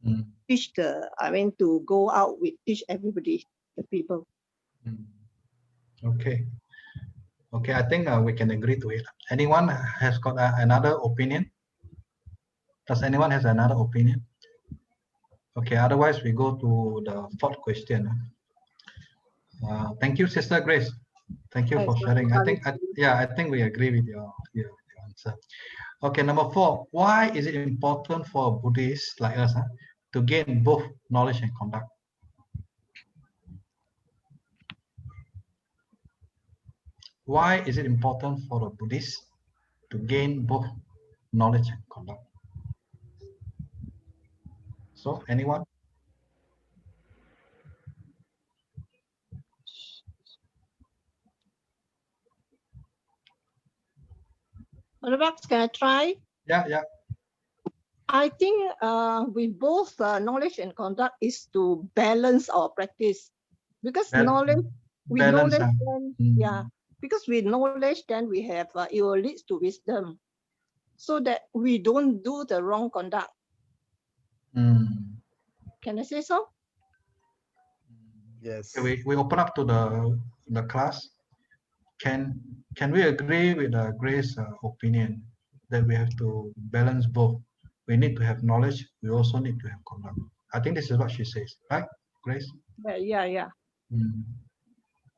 Speaker 18: teach to go out teach everybody, the people.
Speaker 1: Okay, I think we can agree to it. Anyone has got another opinion? Does anyone has another opinion? Okay, otherwise we go to the 4th question. Thank you, Sister Grace. Thank you for sharing. I think we agree with your answer. Okay, number 4. Why is it important for Buddhists like us to gain both knowledge and conduct? Why is it important for a Buddhist to gain both knowledge and conduct. So, anyone?
Speaker 18: Perhaps can I try?
Speaker 1: Yeah, yeah.
Speaker 18: I think with both knowledge and conduct is to balance our practice, because knowledge, with
Speaker 1: balance,
Speaker 18: knowledge, then, yeah, because with knowledge, then we have it will lead to wisdom, so that we don't do the wrong conduct. Can I say so?
Speaker 11: Yes.
Speaker 1: We open up to the class. Can we agree with Grace's opinion that we have to balance both? We need to have knowledge. We also need to have conduct. I think this is what she says, right, Grace?
Speaker 18: Yeah.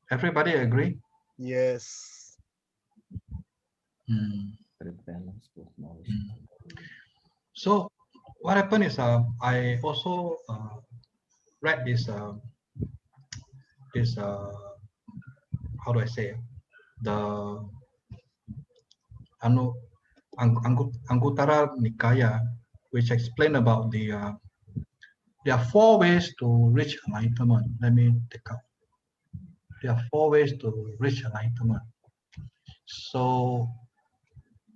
Speaker 1: Everybody agree?
Speaker 11: Yes.
Speaker 7: Balance both knowledge.
Speaker 1: So what happened is I also read this how do I say, the Anguttara Nikaya, which explain about there are 4 ways to reach enlightenment. Let me take out. There are 4 ways to reach enlightenment. So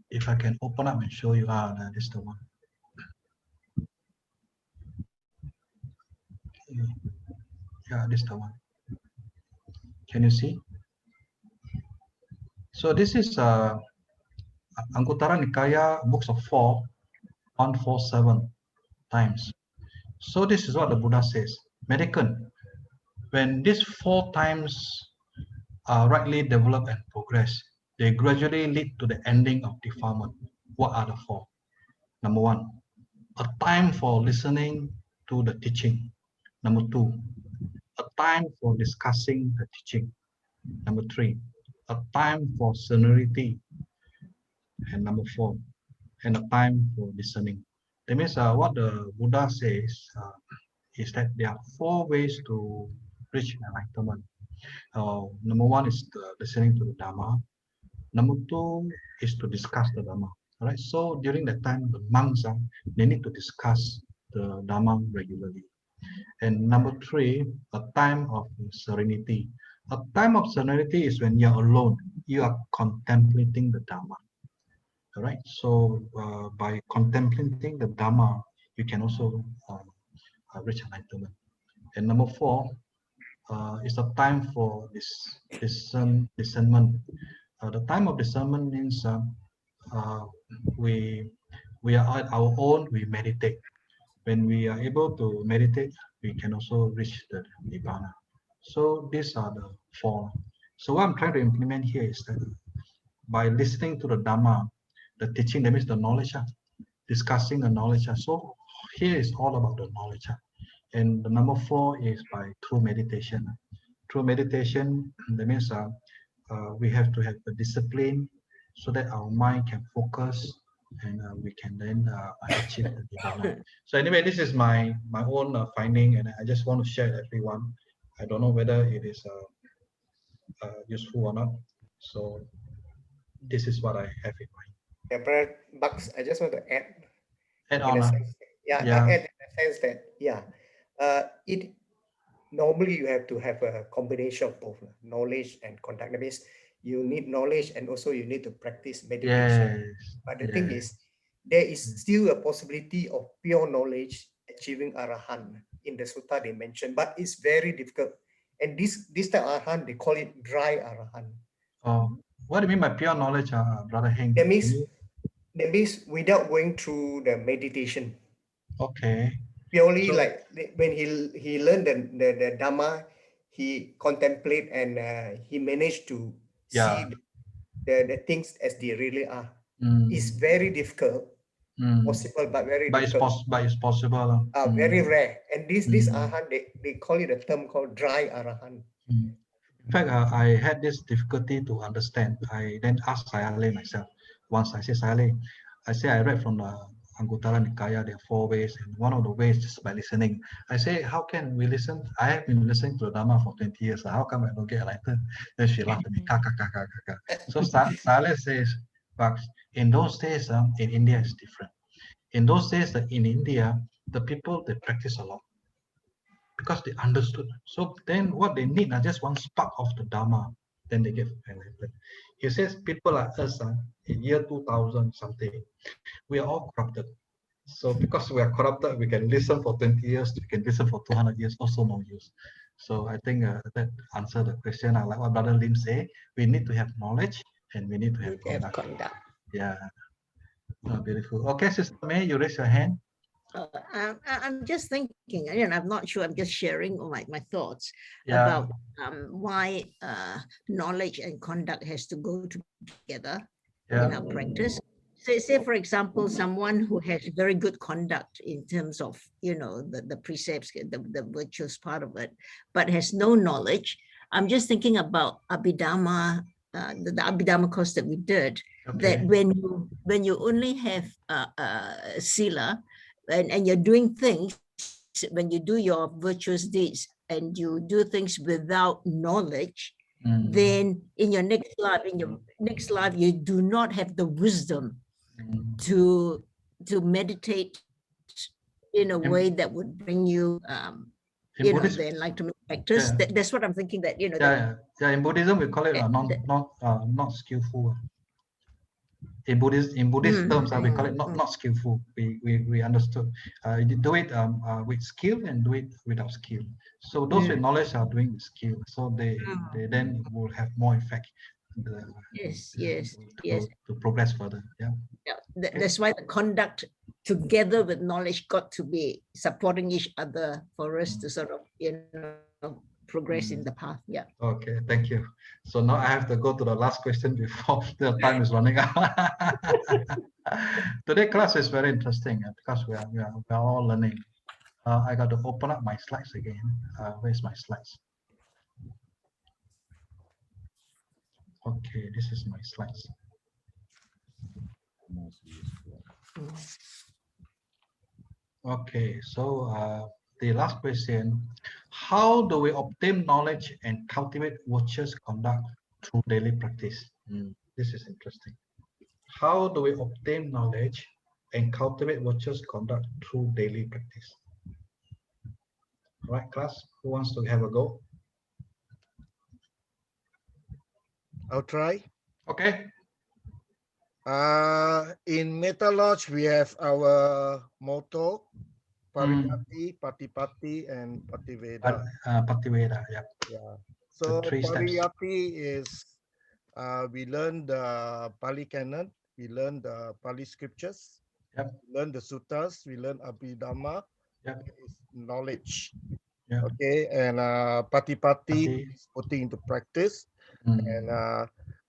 Speaker 1: if I can open up and show you, this is the one. Yeah, this is the one. Can you see? So this is Anguttara Nikaya, books of 4, 147 times. So this is what the Buddha says. Medican, when these 4 times are rightly developed and progress, they gradually lead to the ending of defilement. What are the 4? Number 1, a time for listening to the teaching. Number 2, a time for discussing the teaching. Number 3, a time for serenity. And number 4, and a time for listening. That means what the Buddha says is that there are 4 ways to reach enlightenment. Number 1 is listening to the Dhamma. Number 2 is to discuss the Dhamma. All right. So during that time, the monks they need to discuss the Dhamma regularly. And number 3, a time of serenity. A time of serenity is when you are alone. You are contemplating the Dhamma. All right. So by contemplating the Dhamma, you can also reach enlightenment. And number 4 is a time for discernment. The time of discernment means we are at our own. We meditate. When we are able to meditate, we can also reach the Nibbana. So these are the 4. So what I'm trying to implement here is that by listening to the Dhamma, the teaching, that means the knowledge, discussing the knowledge. So here is all about the knowledge. And the number 4 is through meditation. Through meditation, that means we have to have the discipline so that our mind can focus and we can then achieve the Nibbana. So anyway, this is my own finding, and I just want to share with everyone. I don't know whether it is useful or not. So this is what I have in mind.
Speaker 13: Yeah, Brother Bucks, I just want to add.
Speaker 1: Add on.
Speaker 13: Add in the sense that it normally you have to have a combination of both knowledge and conduct. That means you need knowledge and also you need to practice meditation.
Speaker 1: Yes.
Speaker 13: But the thing is, there is still a possibility of pure knowledge achieving arahant in the sutta they mentioned, but it's very difficult. And this type of arahant, they call it dry arahant.
Speaker 1: What do you mean by pure knowledge, Brother Heng?
Speaker 13: That means without going through the meditation.
Speaker 1: Okay.
Speaker 13: Purely like when he learned the Dhamma, he contemplate and he managed to see the things as they really are. It's very difficult, possible but very difficult.
Speaker 1: But it's possible.
Speaker 13: Very rare. And this arahant, they call it a term called dry arahant.
Speaker 1: In fact, I had this difficulty to understand. I then asked Sayale myself. Once I said, Sayale, I read from the Anguttara Nikaya, there are 4 ways, and one of the ways is by listening. I say, how can we listen? I have been listening to the Dhamma for 20 years. How come I don't get enlightened? Then she laughed at me. So Sayale says, But in those days, in India, it's different. In those days, in India, the people, they practice a lot because they understood. So then what they need is just one spark of the Dharma, then they get enlightened. He says people like us in year 2000 something, we are all corrupted. So because we are corrupted, we can listen for 20 years, we can listen for 200 years, also no use. So I think that answer the question. I like what Brother Lim say. We need to have knowledge and we need to have conduct. Yeah. Beautiful. Okay, Sister May, you raise your hand.
Speaker 12: I'm just thinking, I'm not sure, I'm just sharing my thoughts about why knowledge and conduct has to go together in our practice. So say, for example, someone who has very good conduct in terms of, the precepts, the virtuous part of it, but has no knowledge. I'm just thinking about Abhidhamma, the Abhidhamma course that we did, that when you only have Sila, and you're doing things, when you do your virtuous deeds and you do things without knowledge, then in your next life, you do not have the wisdom to meditate in a way that would bring you, the enlightenment practice. That's what I'm thinking. That
Speaker 1: in Buddhism we call it not skillful. In Buddhist terms, we call it not skillful. We understood. You do it with skill and do it without skill. So those with knowledge are doing with skill. So they then will have more effect. To progress further.
Speaker 12: That's why the conduct together with knowledge got to be supporting each other for us to sort of progress in the path.
Speaker 1: Okay, thank you. So now I have to go to the last question before the time is running out. Today class is very interesting because we are all learning. I got to open up my slides again. Where's my slides? Okay, this is my slides. Okay, so the last question: how do we obtain knowledge and cultivate virtuous conduct through daily practice? This is interesting. How do we obtain knowledge and cultivate virtuous conduct through daily practice? All right, class, who wants to have a go?
Speaker 11: I'll try.
Speaker 1: Okay.
Speaker 11: In Metta Lodge, we have our motto: Pariyati, Patipatti, and Pativeda.
Speaker 1: Pativeda,
Speaker 11: yeah. So Pariyati is we learn the Pali Canon, we learn the Pali scriptures, we learn the suttas, we learn Abhidhamma. Is knowledge. Okay, and Patipatti is putting into practice. And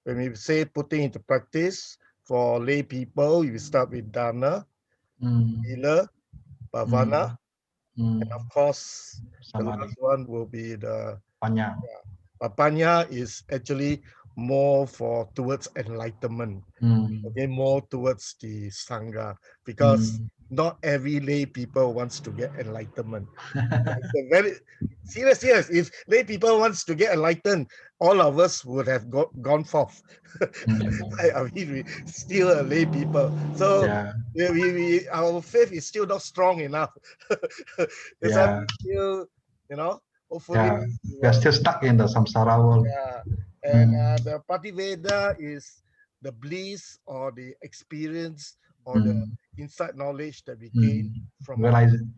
Speaker 11: when we say putting into practice for lay people, we start with Dana, Sila, Bhavana, and of course, the last one will be the
Speaker 1: Panya.
Speaker 11: Panya is actually more towards enlightenment. Okay, more towards the Sangha, because not every lay people wants to get enlightenment. It's a very serious. If lay people wants to get enlightened, all of us would have gone forth. I mean, we still are lay people, so we our faith is still not strong enough. It's still, hopefully
Speaker 1: we are still stuck in the samsara world.
Speaker 11: And the Pativeda is the bliss or the experience or the insight knowledge that we gain from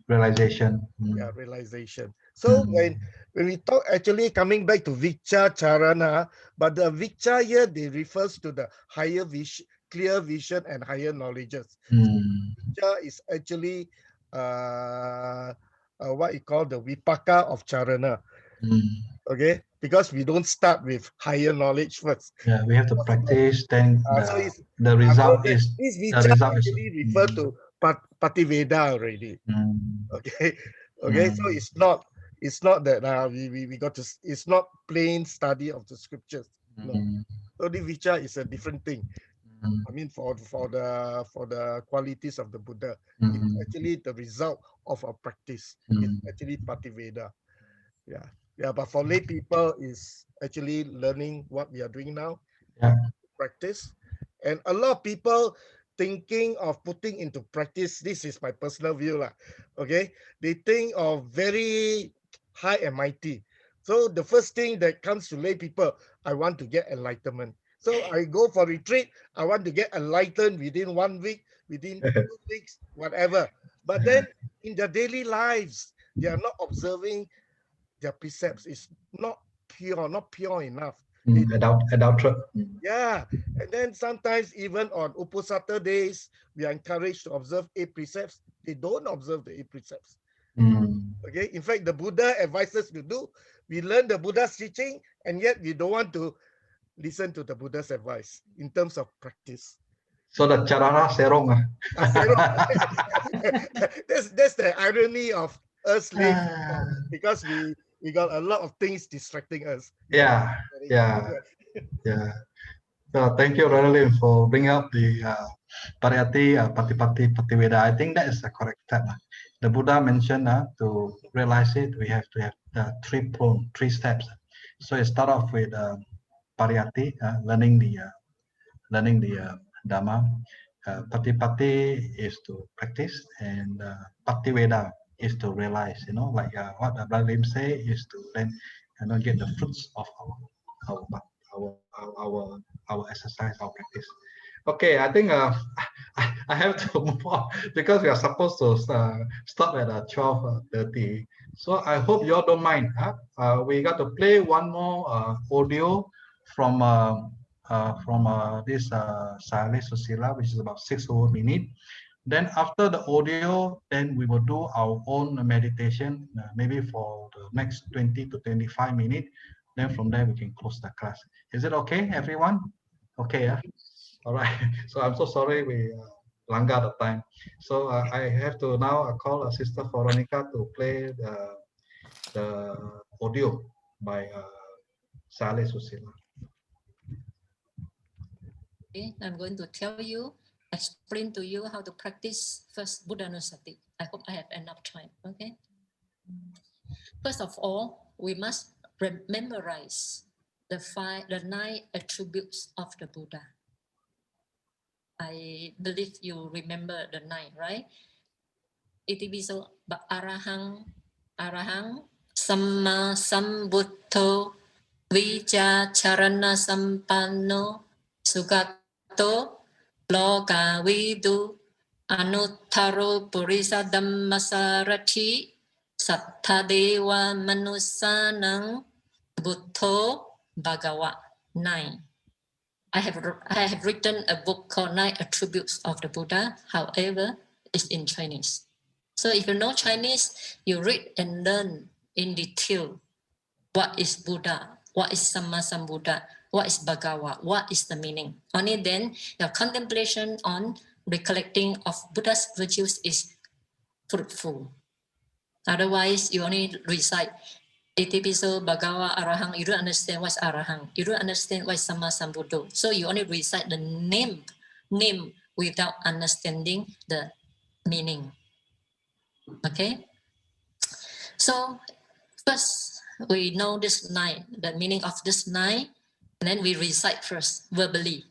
Speaker 1: realization.
Speaker 11: Realization. So when we talk, actually coming back to Vijja, Charana, but the Vijja here, they refers to the higher vision, clear vision and higher knowledges. Vijja is actually what you call the Vipaka of Charana. Okay, because we don't start with higher knowledge first.
Speaker 1: Yeah, we have to practice. Then the result is
Speaker 11: this Vijja actually refer to Pativeda already. Okay, so it's not that we got to. It's not plain study of the scriptures. No, so the Vijja is a different thing. I mean, for the qualities of the Buddha, it's actually the result of our practice. It's actually Pativeda. Yeah, but for lay people is actually learning what we are doing now, practice, And a lot of people thinking of putting into practice, this is my personal view lah, okay? They think of very high and mighty. So the first thing that comes to lay people, I want to get enlightenment. So I go for retreat, I want to get enlightened within 1 week, within 2 weeks, whatever. But then in their daily lives, they are not observing their precepts. It's not pure enough.
Speaker 1: Adulterate.
Speaker 11: Yeah, and then sometimes even on Uposatha days, we are encouraged to observe 8 precepts. They don't observe the 8 precepts. Okay, in fact, the Buddha advises to do. We learn the Buddha's teaching, and yet we don't want to listen to the Buddha's advice in terms of practice.
Speaker 1: So the Carana serong.
Speaker 11: That's the irony of us living because we got a lot of things distracting us.
Speaker 1: Yeah. So thank you, Brother Lim, for bringing up the Pariyati, Patipati, Patiweda. I think that is the correct step. The Buddha mentioned to realize it, we have to have the 3 steps. So it start off with Pariyati, learning the Dhamma. Patipati is to practice, and Patiweda is to realize. You know, like what Brother Lim say is to then get the fruits of our exercise, our practice. Okay, I think I have to move on because we are supposed to stop at 12:30. So I hope you all don't mind. We got to play one more audio from this Sayale Susila, which is about 6 minutes. Then after the audio, then we will do our own meditation, maybe for the next 20 to 25 minutes. Then from there we can close the class. Is it okay, everyone? Okay, yeah. All right. So I'm so sorry we langgar the time. So I have to now call Sister Veronica to play the audio by Sayale Susila.
Speaker 19: Okay, I'm going to explain to you how to practice first Buddhanusati. I hope I have enough time. Okay. First of all, we must memorize the 9 attributes of the Buddha. I believe you remember the 9, right? Itibiso arahang, Sammasambuddho, Vijja, Carana-sampanno, Sugato, Loka Vidu, Anuttaro Purisa Dhammasarati, Satthadewa Manusanang, Buddho Bhagawa. 9. I have written a book called 9 Attributes of the Buddha. However, it's in Chinese. So if you know Chinese, you read and learn in detail what is Buddha, what is Sammasambuddho, what is Bhagawa, what is the meaning. Only then your contemplation on recollecting of Buddha's virtues is fruitful. Otherwise, you only recite Itipiso, Bhagawa, Arahang. You don't understand what's Arahang. You don't understand what is Sammasambuddho. So you only recite the name without understanding the meaning. Okay? So first, we know this 9, the meaning of this 9, and then we recite first verbally.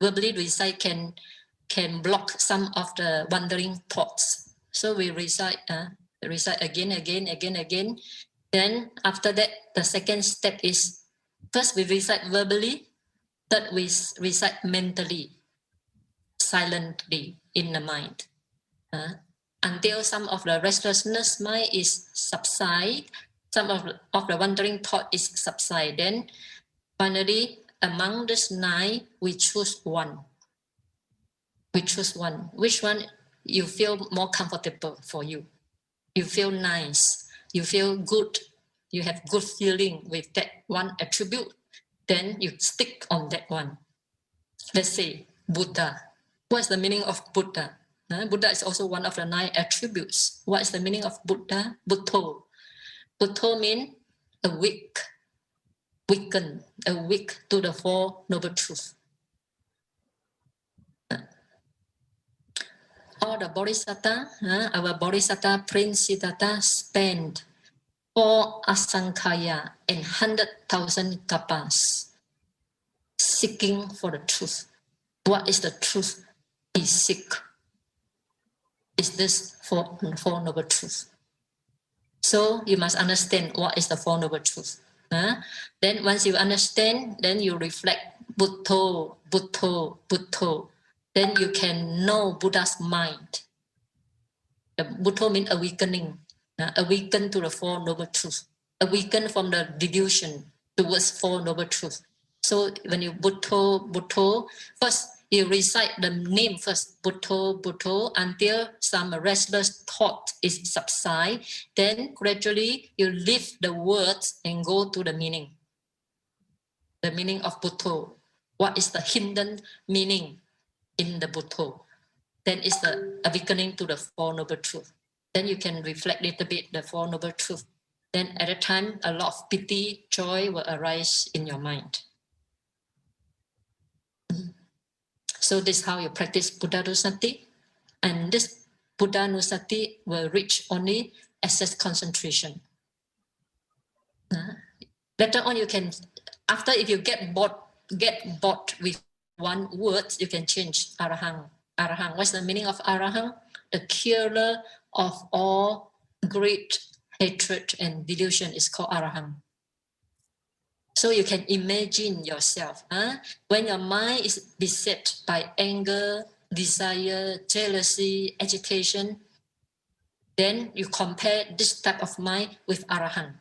Speaker 19: Verbally recite can block some of the wandering thoughts. So we recite again. Then after that, the second step is first we recite verbally, third we recite mentally, silently in the mind. Until some of the restlessness mind is subside, some of the wandering thought is subside. Then finally, among this 9, we choose one. Which one you feel more comfortable for you? You feel nice, you feel good, you have good feeling with that one attribute, then you stick on that one. Let's say Buddha. What's the meaning of Buddha? Buddha is also one of the 9 attributes. What is the meaning of Buddha? Buddho. Buddho means awake, weaken, awake to the 4 Noble Truths. All the Bodhisattva, our Bodhisattva Prince Siddhartha spent 4 asankaya and 100,000 kapas seeking for the truth. What is the truth he seek? Is this Four Noble Truths? So you must understand what is the Four Noble Truths. Then once you understand, then you reflect Buddho, Buddho, Buddho. Then you can know Buddha's mind. The Buddho means awakening, awaken to the Four Noble Truths, awaken from the delusion towards Four Noble Truths. So when you Buddho, Buddho, first you recite the name first, Buddho, Buddho, until some restless thought is subside. Then gradually you lift the words and go to the meaning. The meaning of Buddho. What is the hidden meaning in the Buddho? Then it's the awakening to the Four Noble Truths. Then you can reflect a little bit the Four Noble Truths. Then at a time, a lot of pity, joy will arise in your mind. So this is how you practice Buddhanusati. And this Buddhanusati will reach only access concentration. Later on, you can, after if you get bored with one word, you can change Arahang. Arahang. What's the meaning of Arahang? The killer of all great hatred and delusion is called Arahang. So you can imagine yourself, when your mind is beset by anger, desire, jealousy, agitation, then you compare this type of mind with Arahant.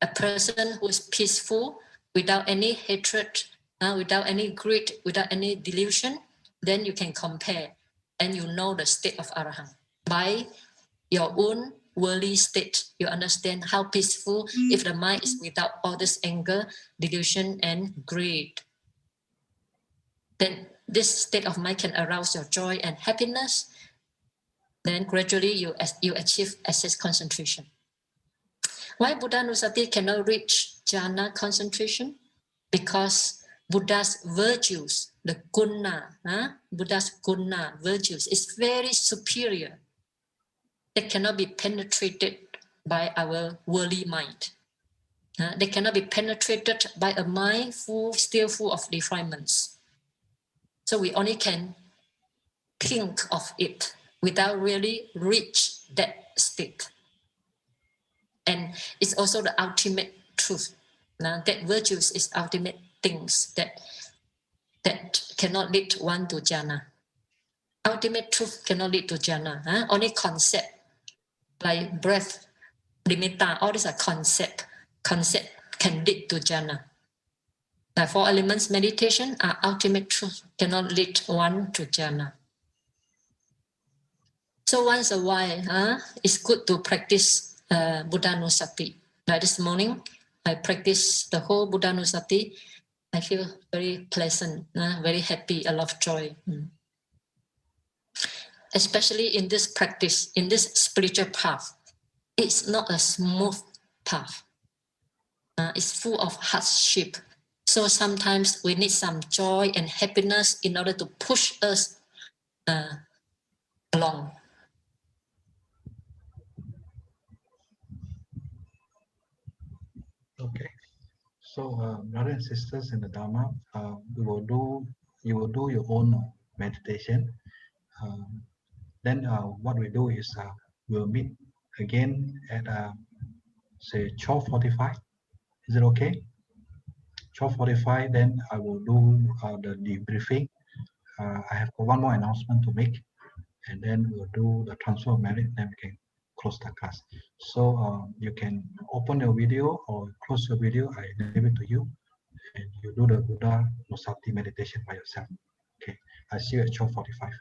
Speaker 19: A person who is peaceful, without any hatred, without any greed, without any delusion, then you can compare and you know the state of Arahant. By your own worldly state, you understand how peaceful if the mind is without all this anger, delusion, and greed. Then this state of mind can arouse your joy and happiness. Then gradually you achieve access concentration. Why Buddhanusati cannot reach jhana concentration? Because Buddha's virtues, the guna, Buddha's guna, virtues, is very superior. They cannot be penetrated by our worldly mind. They cannot be penetrated by a mind still full of defilements. So we only can think of it without really reach that state. And it's also the ultimate truth. That virtues is ultimate things that cannot lead one to jhana. Ultimate truth cannot lead to jhana. Only concept like breath, nimitta, all these are concept. Concept can lead to jhana. Like Four Elements meditation are ultimate truth, cannot lead one to jhana. So once a while, it's good to practice Buddhanusati. Like this morning, I practiced the whole Buddhanusati. I feel very pleasant, very happy, a lot of joy. Especially in this practice, in this spiritual path, it's not a smooth path. It's full of hardship. So sometimes we need some joy and happiness in order to push us along.
Speaker 1: Okay. So, brothers and sisters in the Dhamma, you will do your own meditation. Then what we do is we'll meet again at say 12:45. Is it okay? 12:45. Then I will do the debriefing. I have one more announcement to make, and then we'll do the transfer of merit. Then we can close the class. So you can open your video or close your video. I leave it to you, and you do the Buddhanusati meditation by yourself. Okay. I see you at 12:45.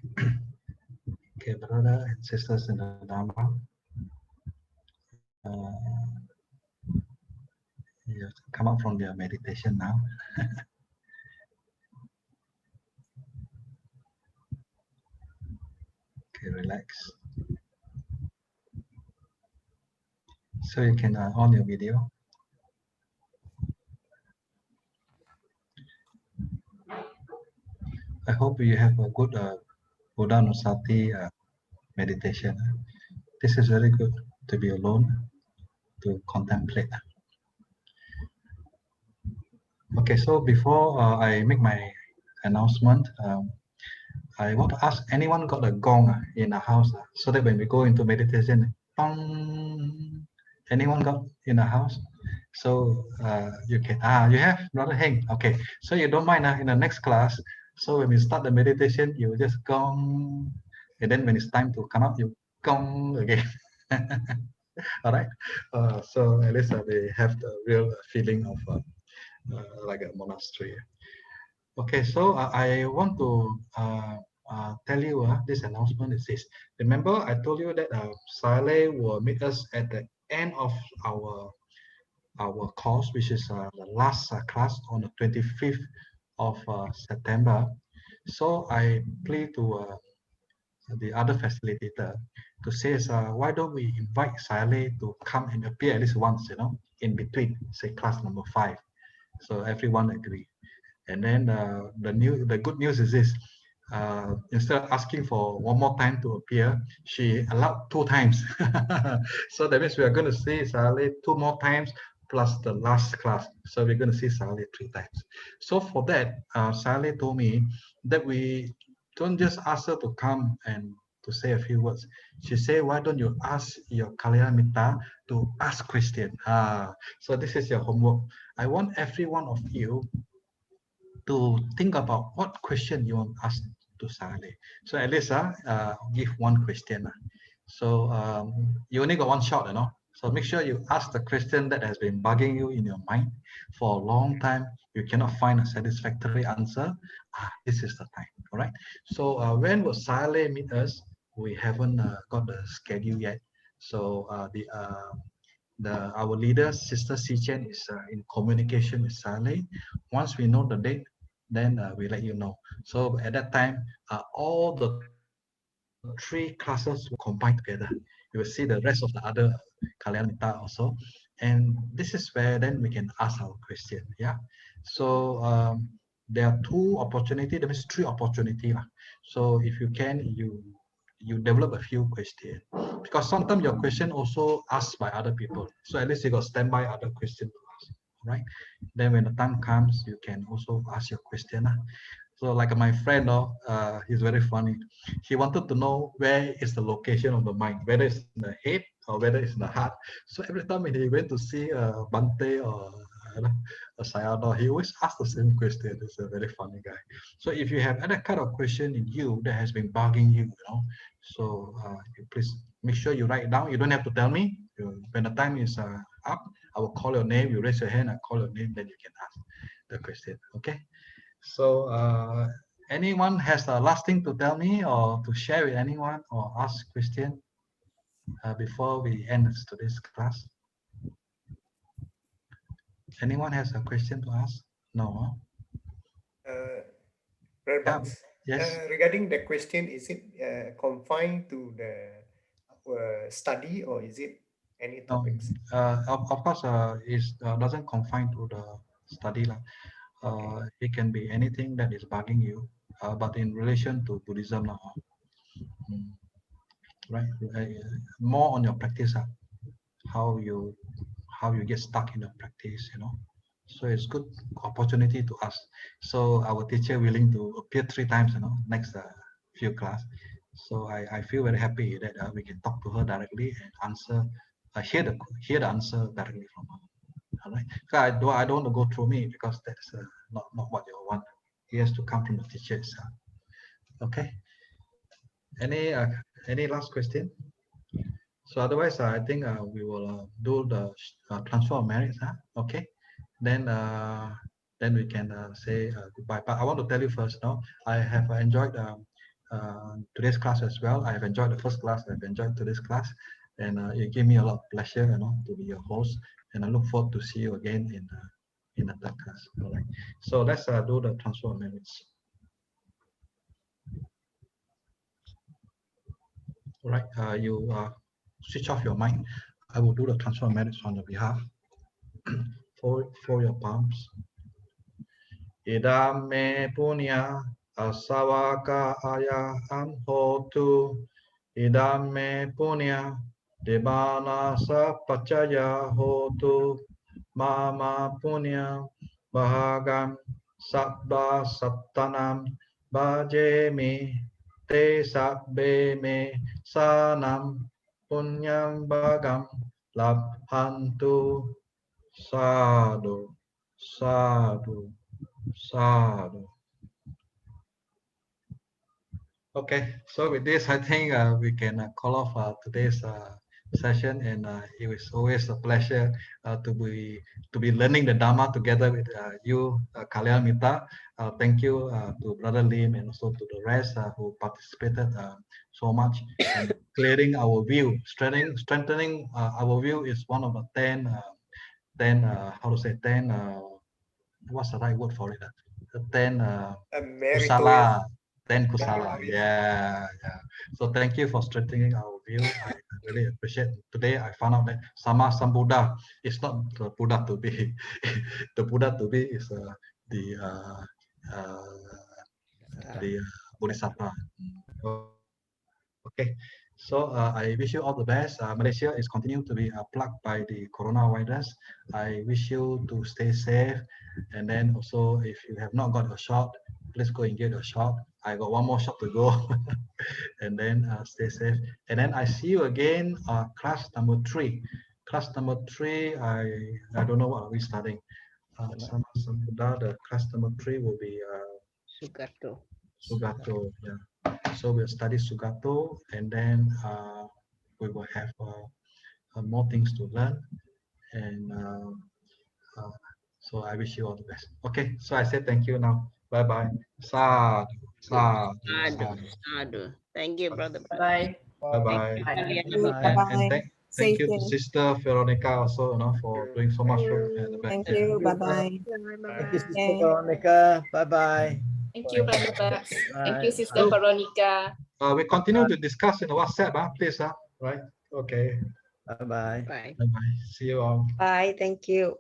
Speaker 1: Okay, brother and sisters in the Dhamma, you have to come up from your meditation now. Okay, relax. So you can on your video. I hope you have a good Buddha Nusati meditation. This is very good to be alone, to contemplate. Okay, so before I make my announcement, I want to ask, anyone got a gong in a house so that when we go into meditation, bong, anyone got in a house? So you can, you have, Brother Heng. Okay, so you don't mind in the next class. So when we start the meditation, you just gong, and then when it's time to come up, you gong again. All right. So at least they have the real feeling of like a monastery. Okay, so I want to tell you this announcement is this. Remember, I told you that Saleh will meet us at the end of our course, which is the last class on the 25th of September. So I plead to the other facilitator to say, why don't we invite Saleh to come and appear at least once, in between, say class number 5. So everyone agree. And then the good news is this: instead of asking for one more time to appear, she allowed 2 times. So that means we are going to see Saleh 2 more times plus the last class. So we're going to see Saleh 3 times. So for that, Saleh told me that we don't just ask her to come and to say a few words. She said, why don't you ask your Kalyana to ask question? So this is your homework. I want every one of you to think about what question you want to ask to Saleh. So at least give one question. So you only got one shot, So make sure you ask the question that has been bugging you in your mind for a long time. You cannot find a satisfactory answer. This is the time, all right? So when will Saleh meet us? We haven't got the schedule yet. So our leader, Sister Si-Chen, is in communication with Saleh. Once we know the date, then we let you know. So at that time, all the 3 classes will combine together. You will see the rest of the other Kalyana also. And this is where then we can ask our question. Yeah. So there are 2 opportunities, that means 3 opportunities. So if you can, you develop a few questions, because sometimes your question also asked by other people. So at least you got standby other questions to ask, right? Then when the time comes, you can also ask your question. So like my friend, he's very funny. He wanted to know where is the location of the mind, whether it's in the head or whether it's in the heart. So every time when he went to see Bante or a Sayadaw, he always asks the same question. It's a very funny guy. So if you have any kind of question in you that has been bugging you, so you please make sure you write it down. You don't have to tell me. When the time is up, I will call your name. You raise your hand, I call your name, then you can ask the question. Okay. So anyone has a last thing to tell me or to share with anyone or ask question before we end today's class? Anyone has a question to ask? No.
Speaker 13: Yes. Regarding the question, is it confined to the study or is it any topics?
Speaker 1: Of course, it doesn't confine to the study. It can be anything that is bugging you, but in relation to Buddhism, right? More on your practice, how you get stuck in the practice, So it's good opportunity to ask. So our teacher willing to appear 3 times, next few class. So I feel very happy that we can talk to her directly and answer, hear the answer directly from her. All right. So I don't want to go through me because that's not what you want. He has to come from the teacher itself. Okay. Any last question? So otherwise, I think we will do the transfer of merits. Okay. Then we can say goodbye. But I want to tell you first, I have enjoyed today's class as well. I've enjoyed the first class. I've enjoyed today's class, and it gave me a lot of pleasure, to be your host. And I look forward to see you again in the third class. All right. So let's do the transfer of merits. All right. You switch off your mic. I will do the transfer of merits on your behalf. for your palms. Idam me punya asawaka aya amhotu. Idam me punya debana sapacaya hotu. Mama punya bahagam sabba sattanam bajemi te sabbe me sanam punyam bagam labhantu. Sadhu, sadhu, sadhu. Okay, so with this, I think we can call off today's session, and it was always a pleasure to be learning the Dhamma together with you, Kalyan Mita. Thank you to Brother Lim and also to the rest who participated so much, and clearing our view, strengthening our view is one of the 10 what's the right word for it? 10 kusala. 10 kusala. Yeah. So thank you for strengthening our view. I really appreciate. Today I found out that Sammasambuddho is not the Buddha to be. The Buddha to be is the Bodhisattva. Okay. So I wish you all the best. Malaysia is continuing to be plagued by the coronavirus. I wish you to stay safe. And then also, if you have not got a shot, please go and get a shot. I got one more shot to go. And then stay safe. And then I see you again, class number 3. Class number 3, I don't know what are we studying. The class number 3 will be
Speaker 12: Sugato.
Speaker 1: Sugato, yeah. So we'll study Sugato, and then we will have more things to learn. And so I wish you all the best. Okay, so I say thank you now. Bye bye. Sadhu, sadhu,
Speaker 12: Sadhu. Thank you, brother.
Speaker 4: Bye.
Speaker 1: Bye bye.
Speaker 8: Bye-bye.
Speaker 1: Thank you to Sister Veronica also, for doing so much work at the back.
Speaker 8: Thank you. Bye-bye.
Speaker 10: Thank you, Sister Veronica. Bye-bye.
Speaker 5: Thank you, Brother Bucks. Thank you,
Speaker 10: Bye.
Speaker 5: Sister Veronica.
Speaker 1: We continue to discuss in the WhatsApp, please. Right? Okay.
Speaker 10: Bye-bye.
Speaker 12: Bye.
Speaker 1: Bye-bye. See you all.
Speaker 9: Bye. Thank you.